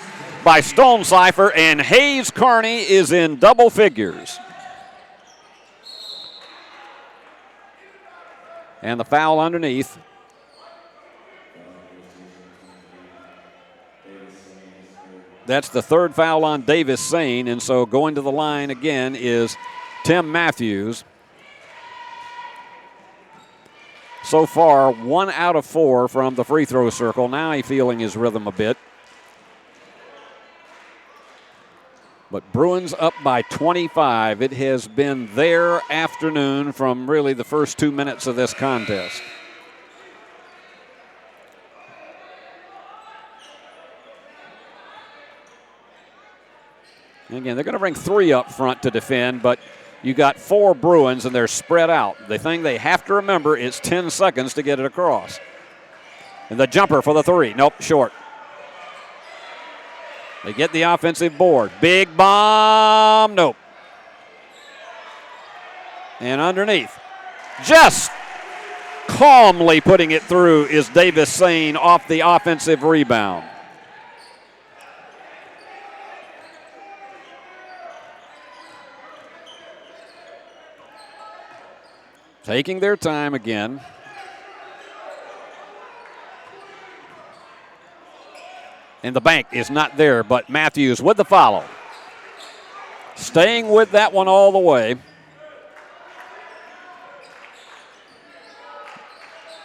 by Stonecipher, and Hayes Carney is in double figures. And the foul underneath. That's the third foul on Davis Sane, and so going to the line again is Tim Matthews. So far, 1 out of 4 from the free throw circle. Now he's feeling his rhythm a bit. But Bruins up by 25. It has been their afternoon from really the first 2 minutes of this contest. And again, they're going to bring 3 up front to defend, but you got 4 Bruins and they're spread out. The thing they have to remember is 10 seconds to get it across. And the jumper for the 3. Nope, short. They get the offensive board. Big bomb. Nope. And underneath, just calmly putting it through is Davis Sane off the offensive rebound. Taking their time again. And the bank is not there, but Matthews with the follow. Staying with that one all the way.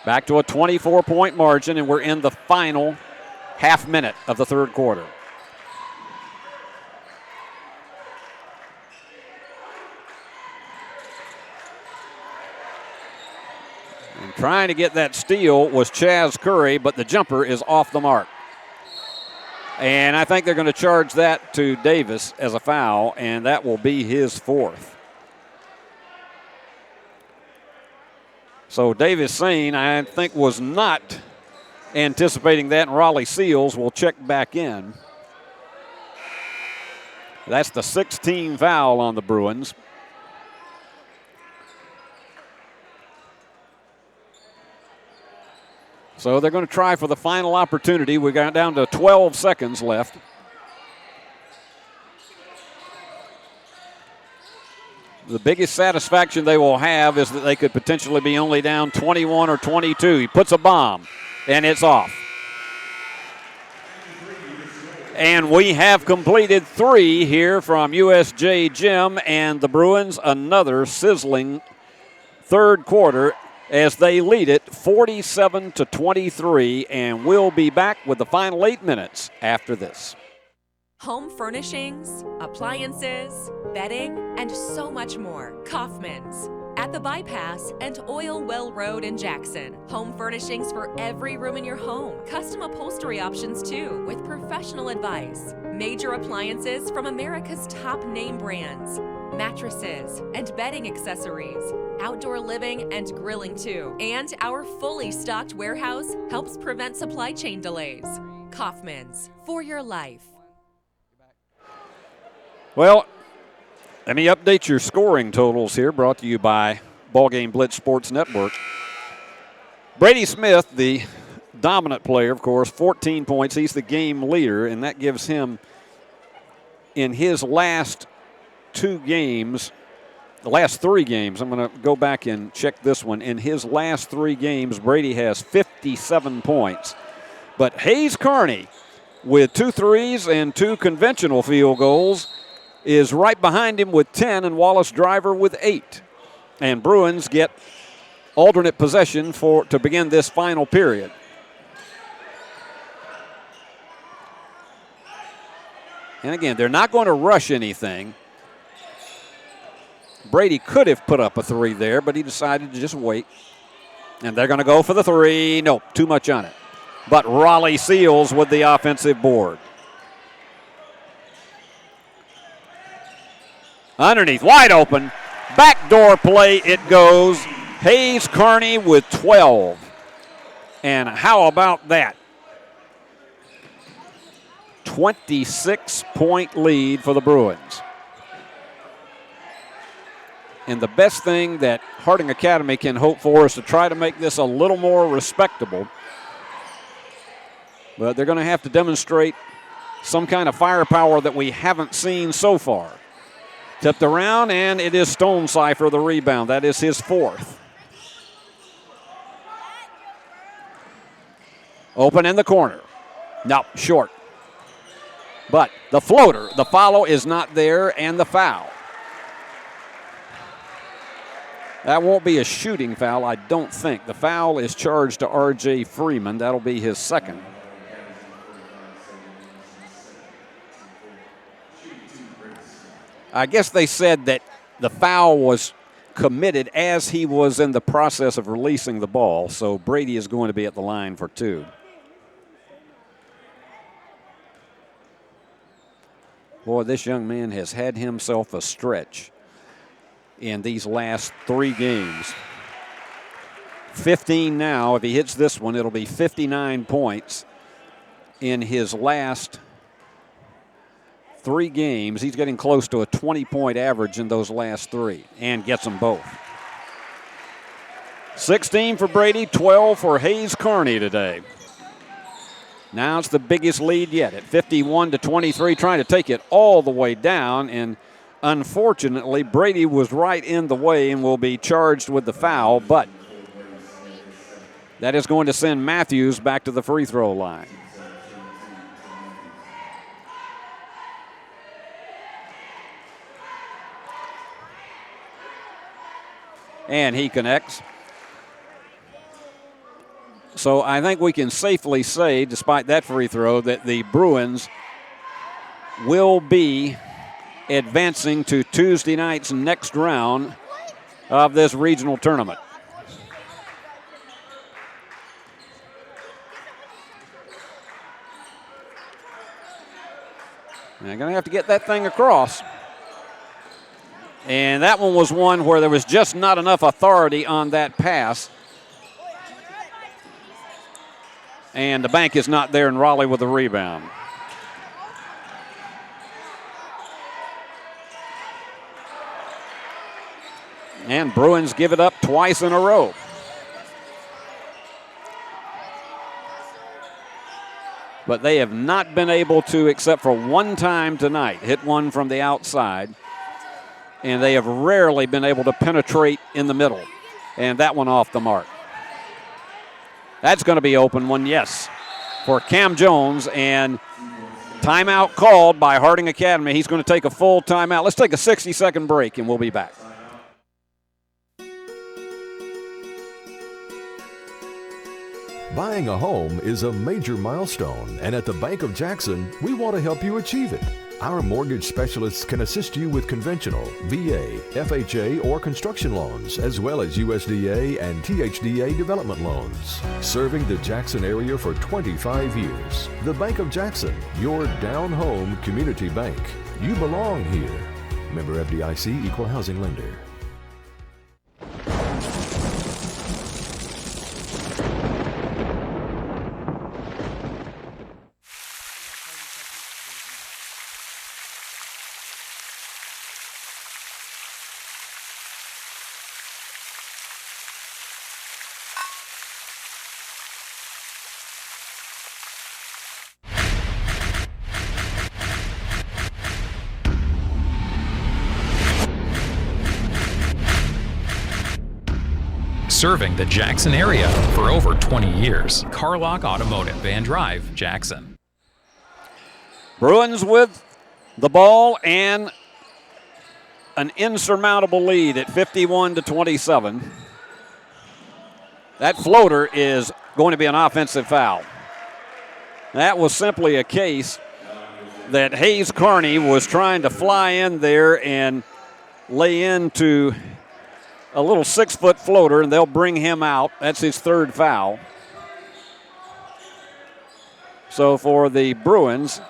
Back to a 24-point margin, and we're in the final half minute of the third quarter. And trying to get that steal was Chaz Curry, but the jumper is off the mark. And I think they're going to charge that to Davis as a foul, and that will be his 4th. So Davis Sane, I think, was not anticipating that, and Raleigh Seals will check back in. That's the 16th foul on the Bruins. So they're going to try for the final opportunity. We got down to 12 seconds left. The biggest satisfaction they will have is that they could potentially be only down 21 or 22. He puts a bomb, and it's off. And we have completed 3 here from USJ Gym, and the Bruins another sizzling third quarter as they lead it 47-23, and we'll be back with the final 8 minutes after this. Home furnishings, appliances, bedding, and so much more. Kaufman's. At the Bypass and Oil Well Road in Jackson. Home furnishings for every room in your home. Custom upholstery options too, with professional advice. Major appliances from America's top name brands. Mattresses and bedding accessories. Outdoor living and grilling too. And our fully stocked warehouse helps prevent supply chain delays. Kaufman's, for your life. Well, let me update your scoring totals here, brought to you by BallGame Blitz Sports Network. Brady Smith, the dominant player, of course, 14 points. He's the game leader, and that gives him, in his last 2 games, the last 3 games, I'm going to go back and check this one. In his last 3 games, Brady has 57 points. But Hayes Carney, with 2 threes and 2 conventional field goals, is right behind him with 10, and Wallace Driver with 8. And Bruins get alternate possession to begin this final period. And again, they're not going to rush anything. Brady could have put up a 3 there, but he decided to just wait. And they're going to go for the 3. Nope, too much on it. But Raleigh Seals with the offensive board. Underneath, wide open. Backdoor play it goes. Hayes Carney with 12. And how about that? 26-point lead for the Bruins. And the best thing that Harding Academy can hope for is to try to make this a little more respectable. But they're going to have to demonstrate some kind of firepower that we haven't seen so far. Tipped around, and it is Stonecipher the rebound. That is his 4th. Open in the corner. No, short. But the floater, the follow is not there, and the foul. That won't be a shooting foul, I don't think. The foul is charged to R.J. Freeman. That'll be his 2nd. I guess they said that the foul was committed as he was in the process of releasing the ball, so Brady is going to be at the line for 2. Boy, this young man has had himself a stretch in these last 3 games. 15 now. If he hits this one, it'll be 59 points in his last 3 games. He's getting close to a 20-point average in those last 3 and gets them both. 16 for Brady, 12 for Hayes Carney today. Now it's the biggest lead yet at 51-23, trying to take it all the way down, and unfortunately Brady was right in the way and will be charged with the foul, but that is going to send Matthews back to the free throw line. And he connects. So I think we can safely say, despite that free throw, that the Bruins will be advancing to Tuesday night's next round of this regional tournament. They're going to have to get that thing across. And that one was one where there was just not enough authority on that pass. And the bank is not there, and Raleigh with the rebound. And Bruins give it up twice in a row. But they have not been able to, except for one time tonight, hit one from the outside. And they have rarely been able to penetrate in the middle. And that one off the mark. That's going to be open one, yes, for Cam Jones. And timeout called by Harding Academy. He's going to take a full timeout. Let's take a 60-second break, and we'll be back. Buying a home is a major milestone, and at the Bank of Jackson, we want to help you achieve it. Our mortgage specialists can assist you with conventional, VA, FHA, or construction loans, as well as USDA and THDA development loans. Serving the Jackson area for 25 years. The Bank of Jackson, your down-home community bank. You belong here. Member FDIC, Equal Housing Lender. Serving the Jackson area for over 20 years. Carlock Automotive and Drive, Jackson. Bruins with the ball and an insurmountable lead at 51-27. That floater is going to be an offensive foul. That was simply a case that Hayes Carney was trying to fly in there and lay into a little 6-foot floater, and they'll bring him out. That's his third foul. So for the Bruins,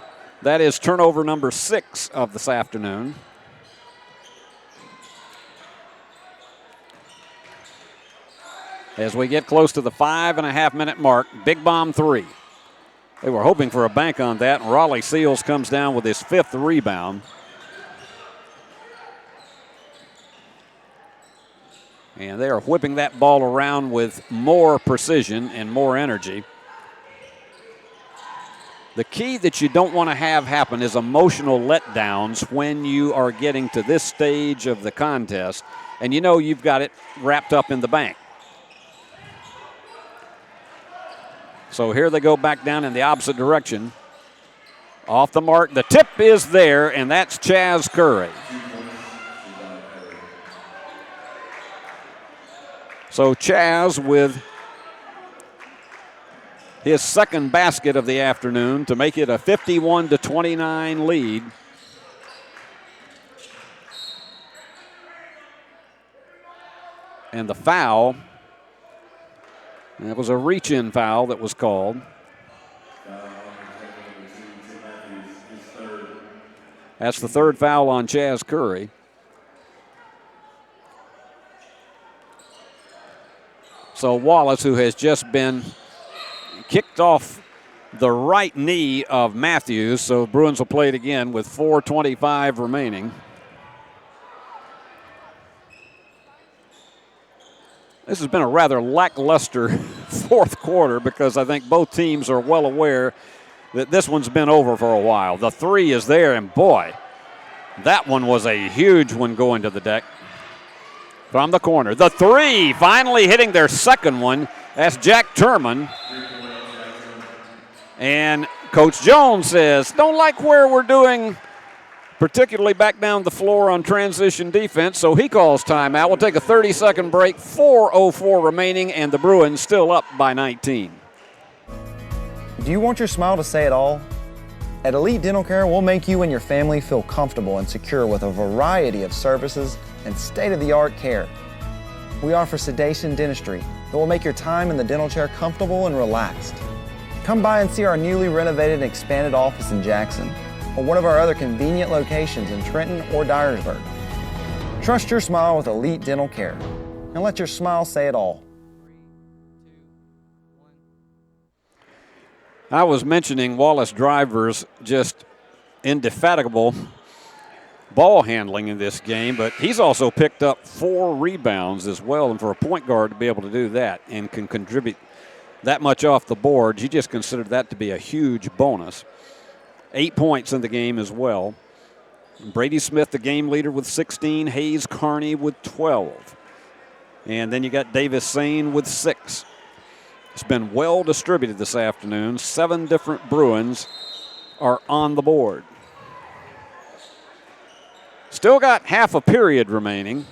that is turnover number 6 of this afternoon. as we get close to the 5.5-minute mark. Big bomb 3. They were hoping for a bank on that, and Raleigh Seals comes down with his 5th rebound. And they are whipping that ball around with more precision and more energy. The key that you don't want to have happen is emotional letdowns when you are getting to this stage of the contest, and you know you've got it wrapped up in the bank. So here they go back down in the opposite direction. Off the mark, the tip is there, and that's Chaz Curry. So Chaz with his 2nd basket of the afternoon to make it a 51-29 lead. And the foul, that was a reach-in foul that was called. That's the 3rd foul on Chaz Curry. So Wallace, who has just been kicked off the right knee of Matthews, so Bruins will play it again with 4:25 remaining. This has been a rather lackluster 4th quarter because I think both teams are well aware that this one's been over for a while. The 3 is there, and boy, that one was a huge one going to the deck. From the corner, the 3 finally hitting their 2nd one. That's Jack Turman. And Coach Jones says, don't like where we're doing, particularly back down the floor on transition defense, so he calls timeout. We'll take a 30-second break, 4:04 remaining, and the Bruins still up by 19. Do you want your smile to say it all? At Elite Dental Care, we'll make you and your family feel comfortable and secure with a variety of services and state-of-the-art care. We offer sedation dentistry that will make your time in the dental chair comfortable and relaxed. Come by and see our newly renovated and expanded office in Jackson, or one of our other convenient locations in Trenton or Dyersburg. Trust your smile with Elite Dental Care, and let your smile say it all. I was mentioning Wallace Driver's just indefatigable ball handling in this game, but he's also picked up 4 rebounds as well, and for a point guard to be able to do that and can contribute that much off the board, you just consider that to be a huge bonus. 8 points in the game as well. Brady Smith, the game leader, with 16. Hayes Carney with 12. And then you got Davis Sane with 6. It's been well distributed this afternoon. 7 different Bruins are on the board. Still got half a period remaining.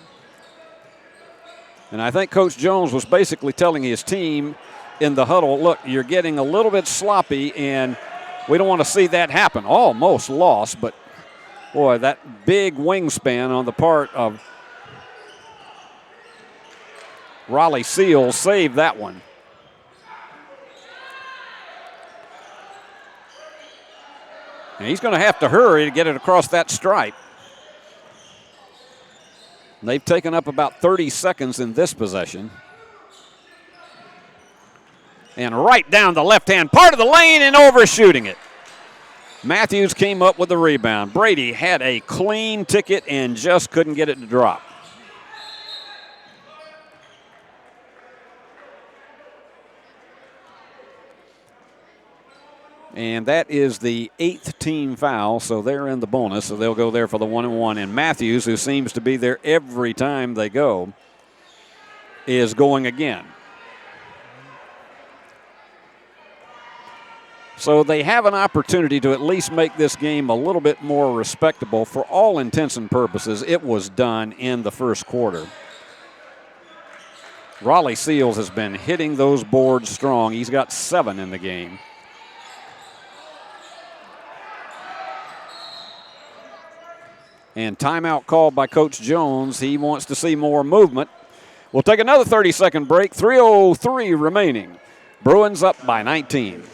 And I think Coach Jones was basically telling his team in the huddle, look, you're getting a little bit sloppy, and we don't want to see that happen. Almost lost, but boy, that big wingspan on the part of Raleigh Seals saved that one. And he's going to have to hurry to get it across that stripe. They've taken up about 30 seconds in this possession. And right down the left-hand part of the lane and overshooting it. Matthews came up with the rebound. Brady had a clean ticket and just couldn't get it to drop. And that is the 8th team foul, so they're in the bonus, so they'll go there for the 1-and-1. And Matthews, who seems to be there every time they go, is going again. So they have an opportunity to at least make this game a little bit more respectable. For all intents and purposes, it was done in the first quarter. Raleigh Seals has been hitting those boards strong. He's got 7 in the game. And timeout called by Coach Jones. He wants to see more movement. We'll take another 30-second break. 3:03 remaining. Bruins up by 19.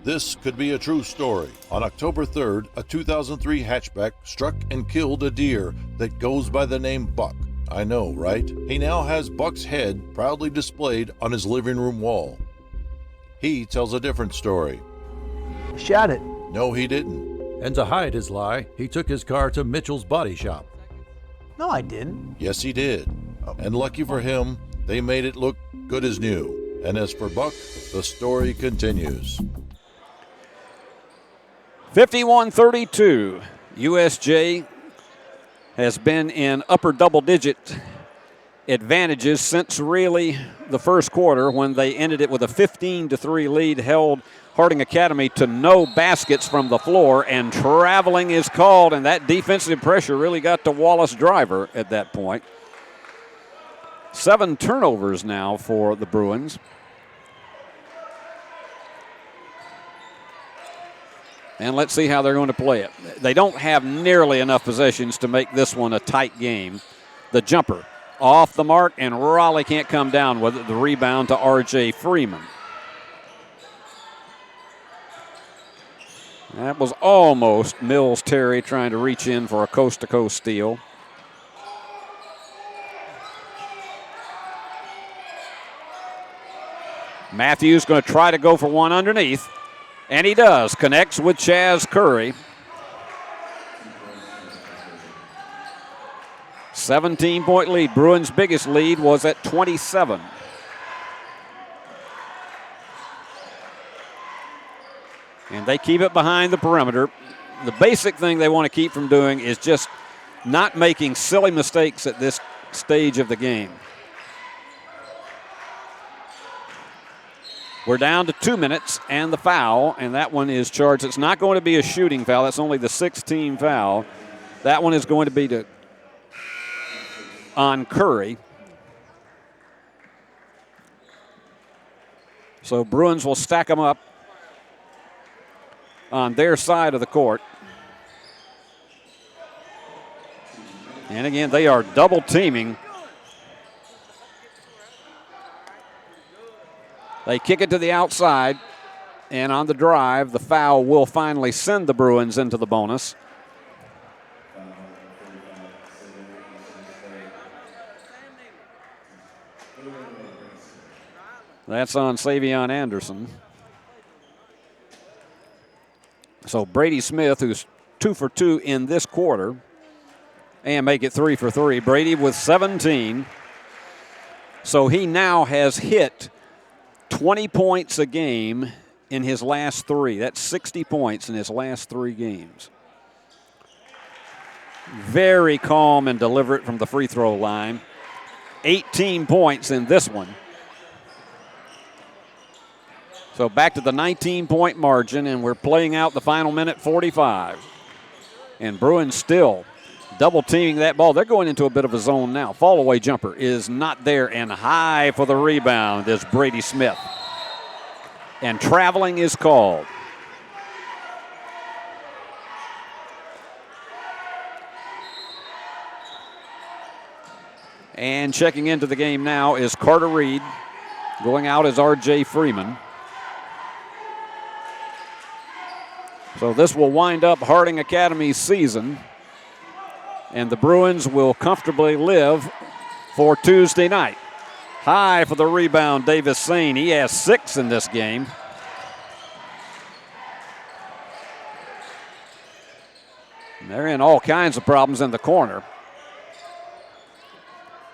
This could be a true story. On October 3rd, a 2003 hatchback struck and killed a deer that goes by the name Buck. I know, right? He now has Buck's head proudly displayed on his living room wall. He tells a different story. Shot it. No, he didn't. And to hide his lie, he took his car to Mitchell's body shop. No, I didn't. Yes, he did. And lucky for him, they made it look good as new. And as for Buck, the story continues. 51-32. USJ has been in upper double-digit advantages since really the first quarter when they ended it with a 15-3 lead, held Harding Academy to no baskets from the floor, and traveling is called, and that defensive pressure really got to Wallace Driver at that point. 7 turnovers now for the Bruins. And let's see how they're going to play it. They don't have nearly enough possessions to make this one a tight game. The jumper off the mark, and Raleigh can't come down with it. The rebound to R.J. Freeman. That was almost Mills Terry trying to reach in for a coast-to-coast steal. Matthews going to try to go for one underneath, and he does. Connects with Chaz Curry. 17-point lead. Bruins' biggest lead was at 27. And they keep it behind the perimeter. The basic thing they want to keep from doing is just not making silly mistakes at this stage of the game. We're down to 2 minutes and the foul, and that one is charged. It's not going to be a shooting foul. That's only the 16th foul. That one is going to be on Curry. So Bruins will stack them up on their side of the court. And again, they are double teaming. They kick it to the outside, and on the drive, the foul will finally send the Bruins into the bonus. That's on Savion Anderson. So Brady Smith, who's 2 for 2 in this quarter, and make it 3 for 3. Brady with 17. So he now has hit 20 points a game in his last 3. That's 60 points in his last 3 games. Very calm and deliberate from the free throw line. 18 points in this one. So back to the 19-point margin, and we're playing out the final minute 45. And Bruins still double-teaming that ball. They're going into a bit of a zone now. Fall-away jumper is not there, and high for the rebound is Brady Smith. And traveling is called. And checking into the game now is Carter Reed. Going out is R.J. Freeman. So this will wind up Harding Academy's season, and the Bruins will comfortably live for Tuesday night. High for the rebound, Davis Sane. He has 6 in this game. And they're in all kinds of problems in the corner.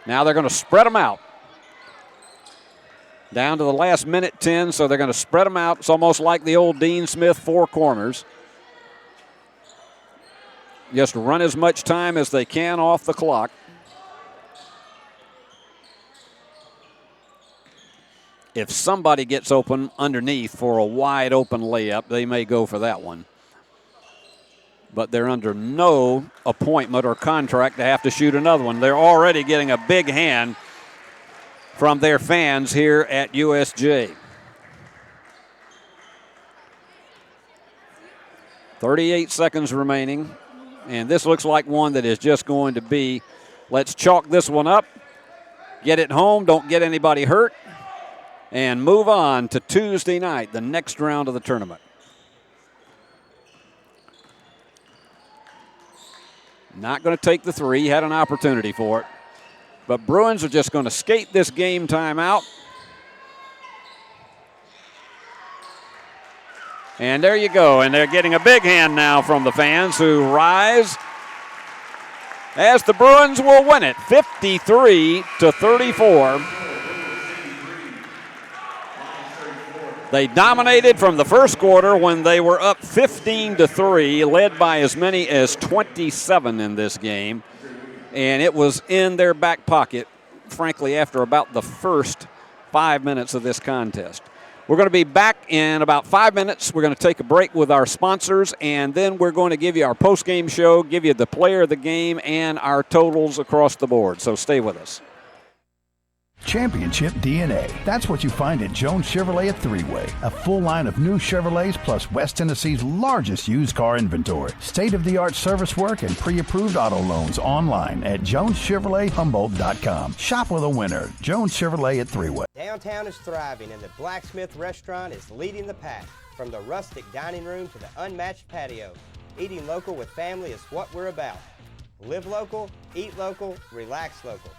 Now they're going to spread them out. Down to the last minute 10, so they're going to spread them out. It's almost like the old Dean Smith 4 corners. Just run as much time as they can off the clock. If somebody gets open underneath for a wide open layup, they may go for that one. But they're under no appointment or contract to have to shoot another one. They're already getting a big hand from their fans here at USJ. 38 seconds remaining, and this looks like one that is just going to be, let's chalk this one up, get it home, don't get anybody hurt, and move on to Tuesday night, the next round of the tournament. Not going to take the 3, he had an opportunity for it. But Bruins are just going to skate this game time out. And there you go. And they're getting a big hand now from the fans who rise as the Bruins will win it 53-34. They dominated from the first quarter when they were up 15-3, led by as many as 27 in this game. And it was in their back pocket, frankly, after about the first 5 minutes of this contest. We're going to be back in about 5 minutes. We're going to take a break with our sponsors, and then we're going to give you our post-game show, give you the player of the game, and our totals across the board. So stay with us. Championship DNA. That's what you find at Jones Chevrolet at Three-Way. A full line of new Chevrolets plus West Tennessee's largest used car inventory. State-of-the-art service work and pre-approved auto loans online at JonesChevroletHumboldt.com. Shop with a winner. Jones Chevrolet at Three-Way. Downtown is thriving and the Blacksmith Restaurant is leading the pack. From the rustic dining room to the unmatched patio, eating local with family is what we're about. Live local, eat local, relax local.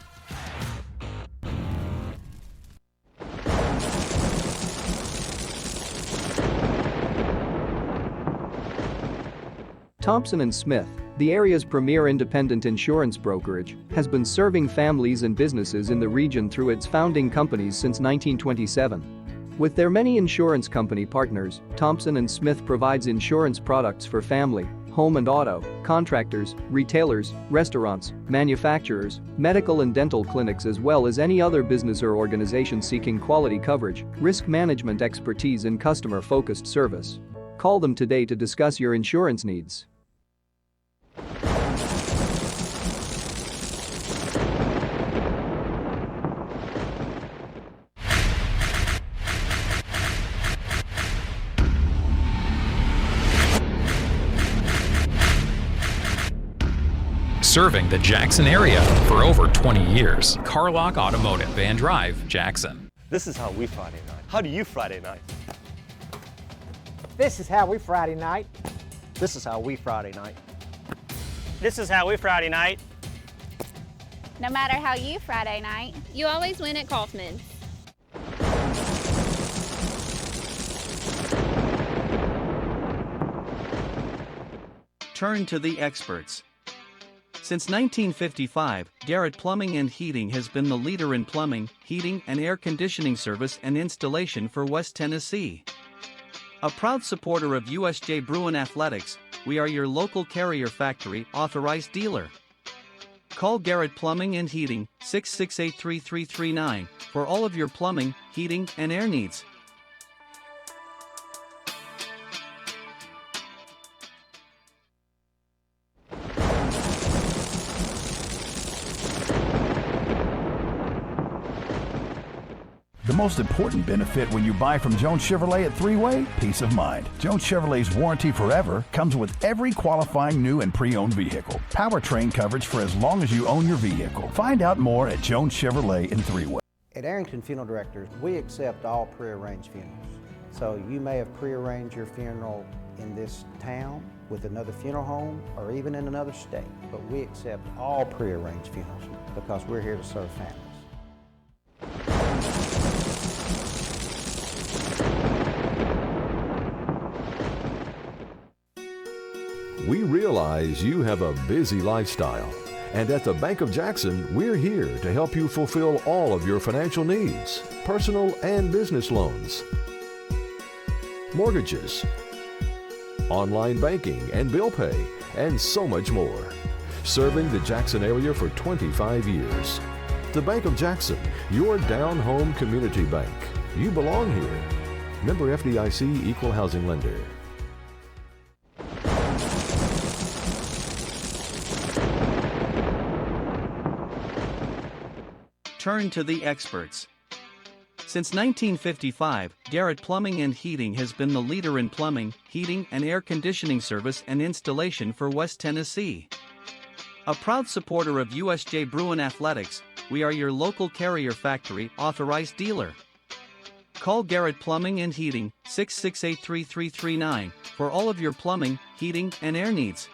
Thompson & Smith, the area's premier independent insurance brokerage, has been serving families and businesses in the region through its founding companies since 1927. With their many insurance company partners, Thompson & Smith provides insurance products for family, home and auto, contractors, retailers, restaurants, manufacturers, medical and dental clinics, as well as any other business or organization seeking quality coverage, risk management expertise and customer-focused service. Call them today to discuss your insurance needs. Serving the Jackson area for over 20 years. Carlock Automotive and Drive, Jackson. This is how we Friday night. How do you Friday night? This is how we Friday night. This is how we Friday night. This is how we Friday night. No matter how you Friday night, you always win at Kaufman's. Turn to the experts. Since 1955, Garrett Plumbing and Heating has been the leader in plumbing, heating, and air conditioning service and installation for West Tennessee. A proud supporter of USJ Bruin Athletics, we are your local Carrier Factory authorized dealer. Call Garrett Plumbing and Heating 668-3339 for all of your plumbing, heating, and air needs. The most important benefit when you buy from Jones Chevrolet at Three-Way? Peace of mind. Jones Chevrolet's warranty forever comes with every qualifying new and pre-owned vehicle. Powertrain coverage for as long as you own your vehicle. Find out more at Jones Chevrolet in Three-Way. At Arrington Funeral Directors, we accept all pre-arranged funerals. So you may have pre-arranged your funeral in this town with another funeral home or even in another state. But we accept all pre-arranged funerals because we're here to serve families. We realize you have a busy lifestyle, and at the Bank of Jackson, we're here to help you fulfill all of your financial needs, personal and business loans, mortgages, online banking and bill pay, and so much more. Serving the Jackson area for 25 years. The Bank of Jackson, your down-home community bank. You belong here. Member FDIC Equal Housing Lender. Turn to the experts. Since 1955, Garrett Plumbing and Heating has been the leader in plumbing, heating, and air conditioning service and installation for West Tennessee. A proud supporter of USJ Bruin Athletics, we are your local Carrier Factory authorized dealer. Call Garrett Plumbing and Heating 668-3339 for all of your plumbing, heating, and air needs.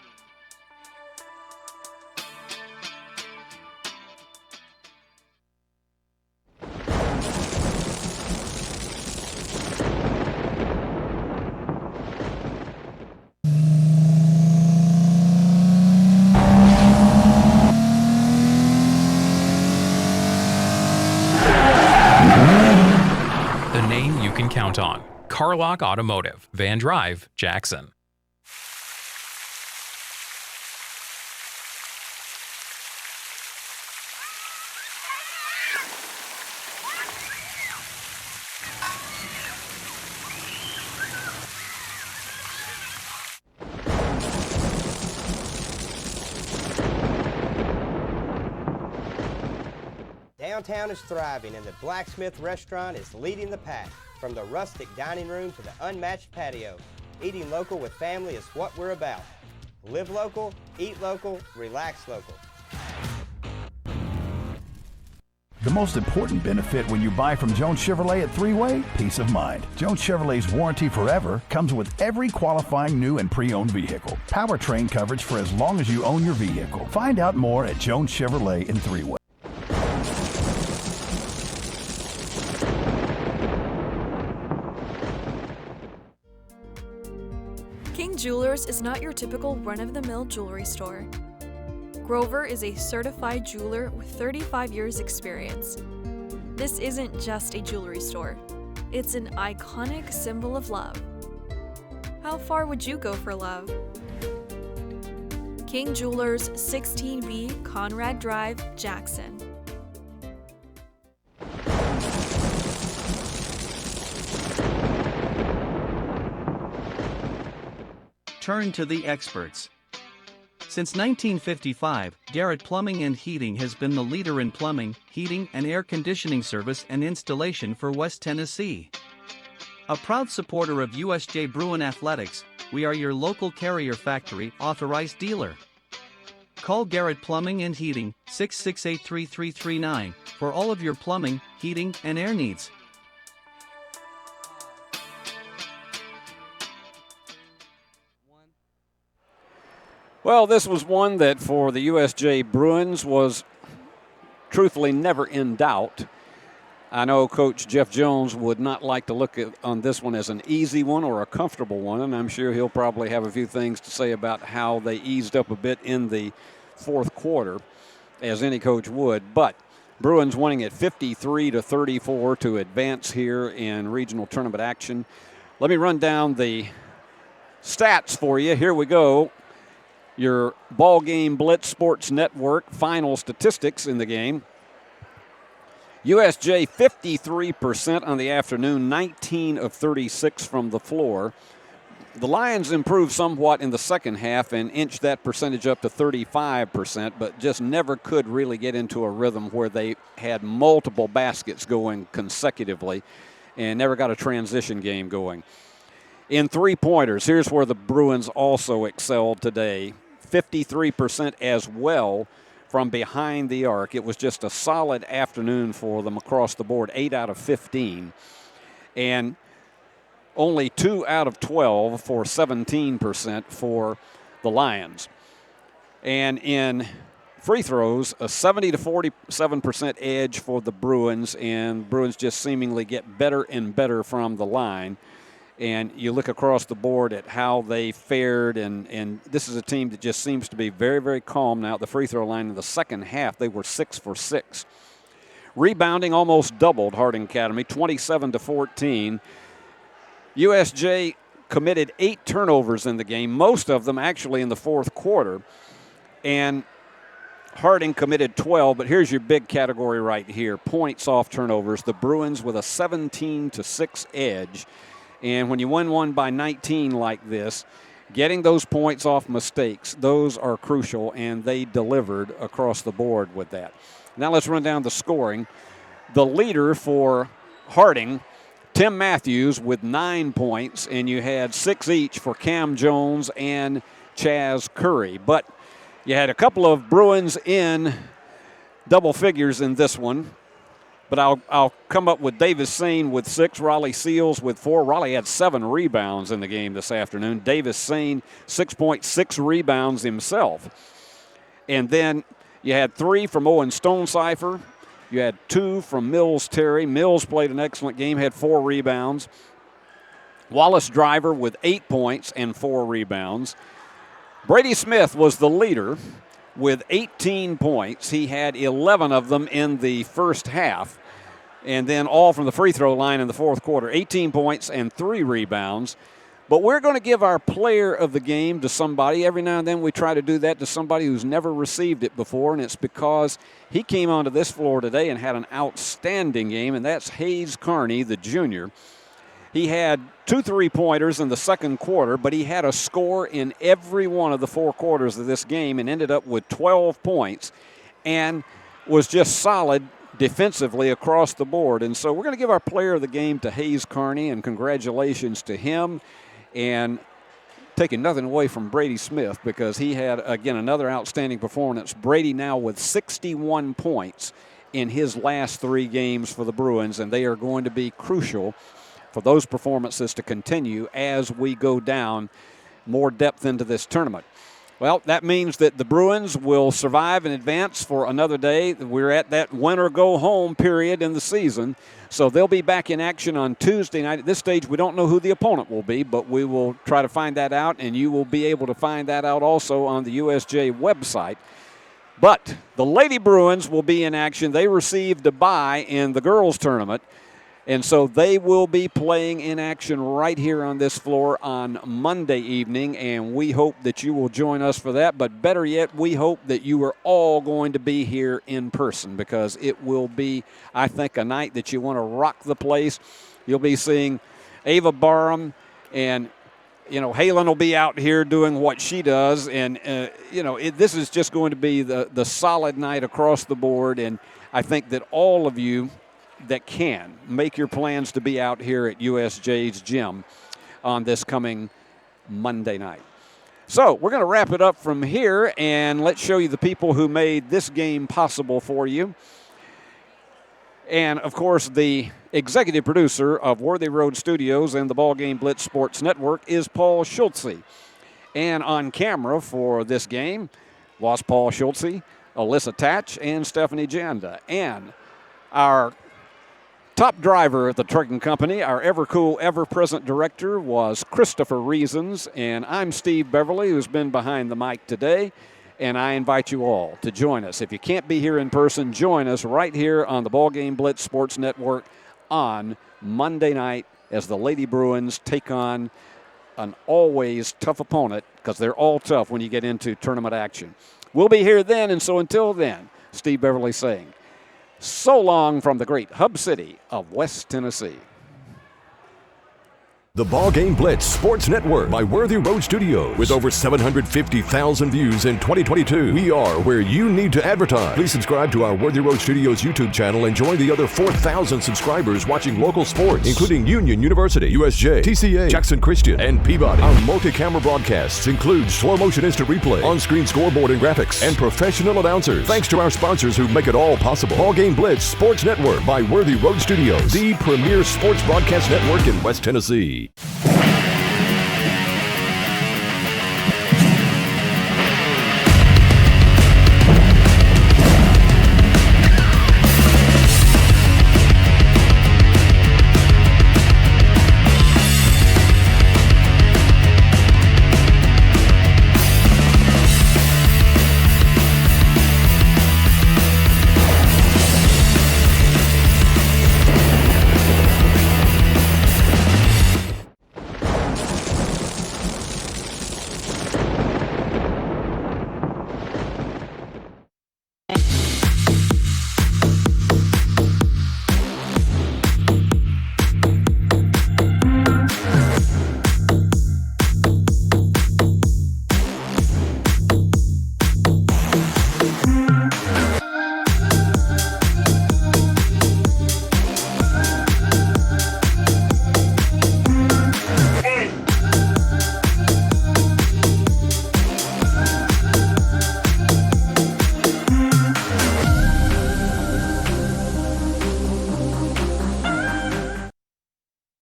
the name you can count on. Carlock Automotive, Van Drive, Jackson. Downtown is thriving and the Blacksmith restaurant is leading the pack. From the rustic dining room to the unmatched patio, eating local with family is what we're about. Live local, eat local, relax local. The most important benefit when you buy from Jones Chevrolet at Three-Way? Peace of mind. Jones Chevrolet's warranty forever comes with every qualifying new and pre-owned vehicle. Powertrain coverage for as long as you own your vehicle. Find out more at Jones Chevrolet in Three-Way. King Jewelers is not your typical run-of-the-mill jewelry store. Grover is a certified jeweler with 35 years experience. This isn't just a jewelry store. It's an iconic symbol of love. How far would you go for love? King Jewelers, 16B Conrad Drive, Jackson. Turn to the experts. Since 1955, Garrett Plumbing and Heating has been the leader in plumbing, heating, and air conditioning service and installation for West Tennessee. A proud supporter of USJ Bruin Athletics, we are your local Carrier Factory authorized dealer. Call Garrett Plumbing and Heating, 668-3339, for all of your plumbing, heating, and air needs. Well, this was one that for the USJ Bruins was truthfully never in doubt. I know Coach Jeff Jones would not like to look on this one as an easy one or a comfortable one, and I'm sure he'll probably have a few things to say about how they eased up a bit in the fourth quarter, as any coach would. But Bruins winning at 53-34 to advance here in regional tournament action. Let me run down the stats for you. Here we go. Your BallGame Blitz Sports Network final statistics in the game. USJ 53% on the afternoon, 19 of 36 from the floor. The Lions improved somewhat in the second half and inched that percentage up to 35%, but just never could really get into a rhythm where they had multiple baskets going consecutively and never got a transition game going. In three-pointers, here's where the Bruins also excelled today. 53% as well from behind the arc. It was just a solid afternoon for them across the board, 8 out of 15. And only 2 out of 12 for 17% for the Lions. And in free throws, a 70-47% edge for the Bruins, and Bruins just seemingly get better and better from the line. And you look across the board at how they fared, and this is a team that just seems to be very, very calm now at the free throw line. In the second half, they were 6 for 6. Rebounding almost doubled Harding Academy, 27-14. USJ committed 8 turnovers in the game, most of them actually in the fourth quarter. And Harding committed 12, but here's your big category right here, points off turnovers. The Bruins with a 17-6 edge. And when you win one by 19 like this, getting those points off mistakes, those are crucial, and they delivered across the board with that. Now let's run down the scoring. The leader for Harding, Tim Matthews with 9 points, and you had 6 each for Cam Jones and Chaz Curry. But you had a couple of Bruins in double figures in this one. But I'll come up with Davis Sane with 6, Raleigh Seals with 4. Raleigh had 7 rebounds in the game this afternoon. Davis Sane, 6.6 rebounds himself. And then you had 3 from Owen Stonecipher. You had 2 from Mills Terry. Mills played an excellent game, had 4 rebounds. Wallace Driver with 8 points and 4 rebounds. Brady Smith was the leader with 18 points. He had 11 of them in the first half. and then all from the free throw line in the fourth quarter. 18 points and 3 rebounds. But we're going to give our player of the game to somebody. Every now and then we try to do that to somebody who's never received it before, and it's because he came onto this floor today and had an outstanding game, and that's Hayes Carney, the junior. He had 2 3-pointers in the second quarter, but he had a score in every one of the 4 quarters of this game and ended up with 12 points and was just solid defensively across the board. And so we're going to give our player of the game to Hayes Carney, and congratulations to him. And taking nothing away from Brady Smith, because he had, again, another outstanding performance. Brady now with 61 points in his last 3 games for the Bruins, and they are going to be crucial for those performances to continue as we go down more depth into this tournament. Well, that means that the Bruins will survive and advance for another day. We're at that win or go home period in the season. So they'll be back in action on Tuesday night. At this stage, we don't know who the opponent will be, but we will try to find that out, and you will be able to find that out also on the USJ website. But the Lady Bruins will be in action. They received a bye in the girls' tournament, and so they will be playing in action right here on this floor on Monday evening, and we hope that you will join us for that. But better yet, we hope that you are all going to be here in person, because it will be, I think, a night that you want to rock the place. You'll be seeing Ava Barham, and, Halen will be out here doing what she does. And, this is just going to be the solid night across the board, and I think that all of you that can make your plans to be out here at USJ's gym on this coming Monday night. So we're going to wrap it up from here, and let's show you the people who made this game possible for you. And, of course, the executive producer of Worthy Road Studios and the BallGame Blitz Sports Network is Paul Schultze. And on camera for this game was Paul Schultze, Alyssa Tatch, and Stephanie Janda. And our top driver at the trucking company, our ever-cool, ever-present director, was Christopher Reasons, and I'm Steve Beverly, who's been behind the mic today, and I invite you all to join us. If you can't be here in person, join us right here on the BallGame Blitz Sports Network on Monday night as the Lady Bruins take on an always tough opponent, because they're all tough when you get into tournament action. We'll be here then, and so until then, Steve Beverly saying, so long from the great hub city of West Tennessee. The BallGame Blitz Sports Network by Worthy Road Studios. With over 750,000 views in 2022, we are where you need to advertise. Please subscribe to our Worthy Road Studios YouTube channel and join the other 4,000 subscribers watching local sports, including Union University, USJ, TCA, Jackson Christian, and Peabody. Our multi-camera broadcasts include slow motion instant replay, on-screen scoreboard and graphics, and professional announcers. Thanks to our sponsors who make it all possible. BallGame Blitz Sports Network by Worthy Road Studios, the premier sports broadcast network in West Tennessee.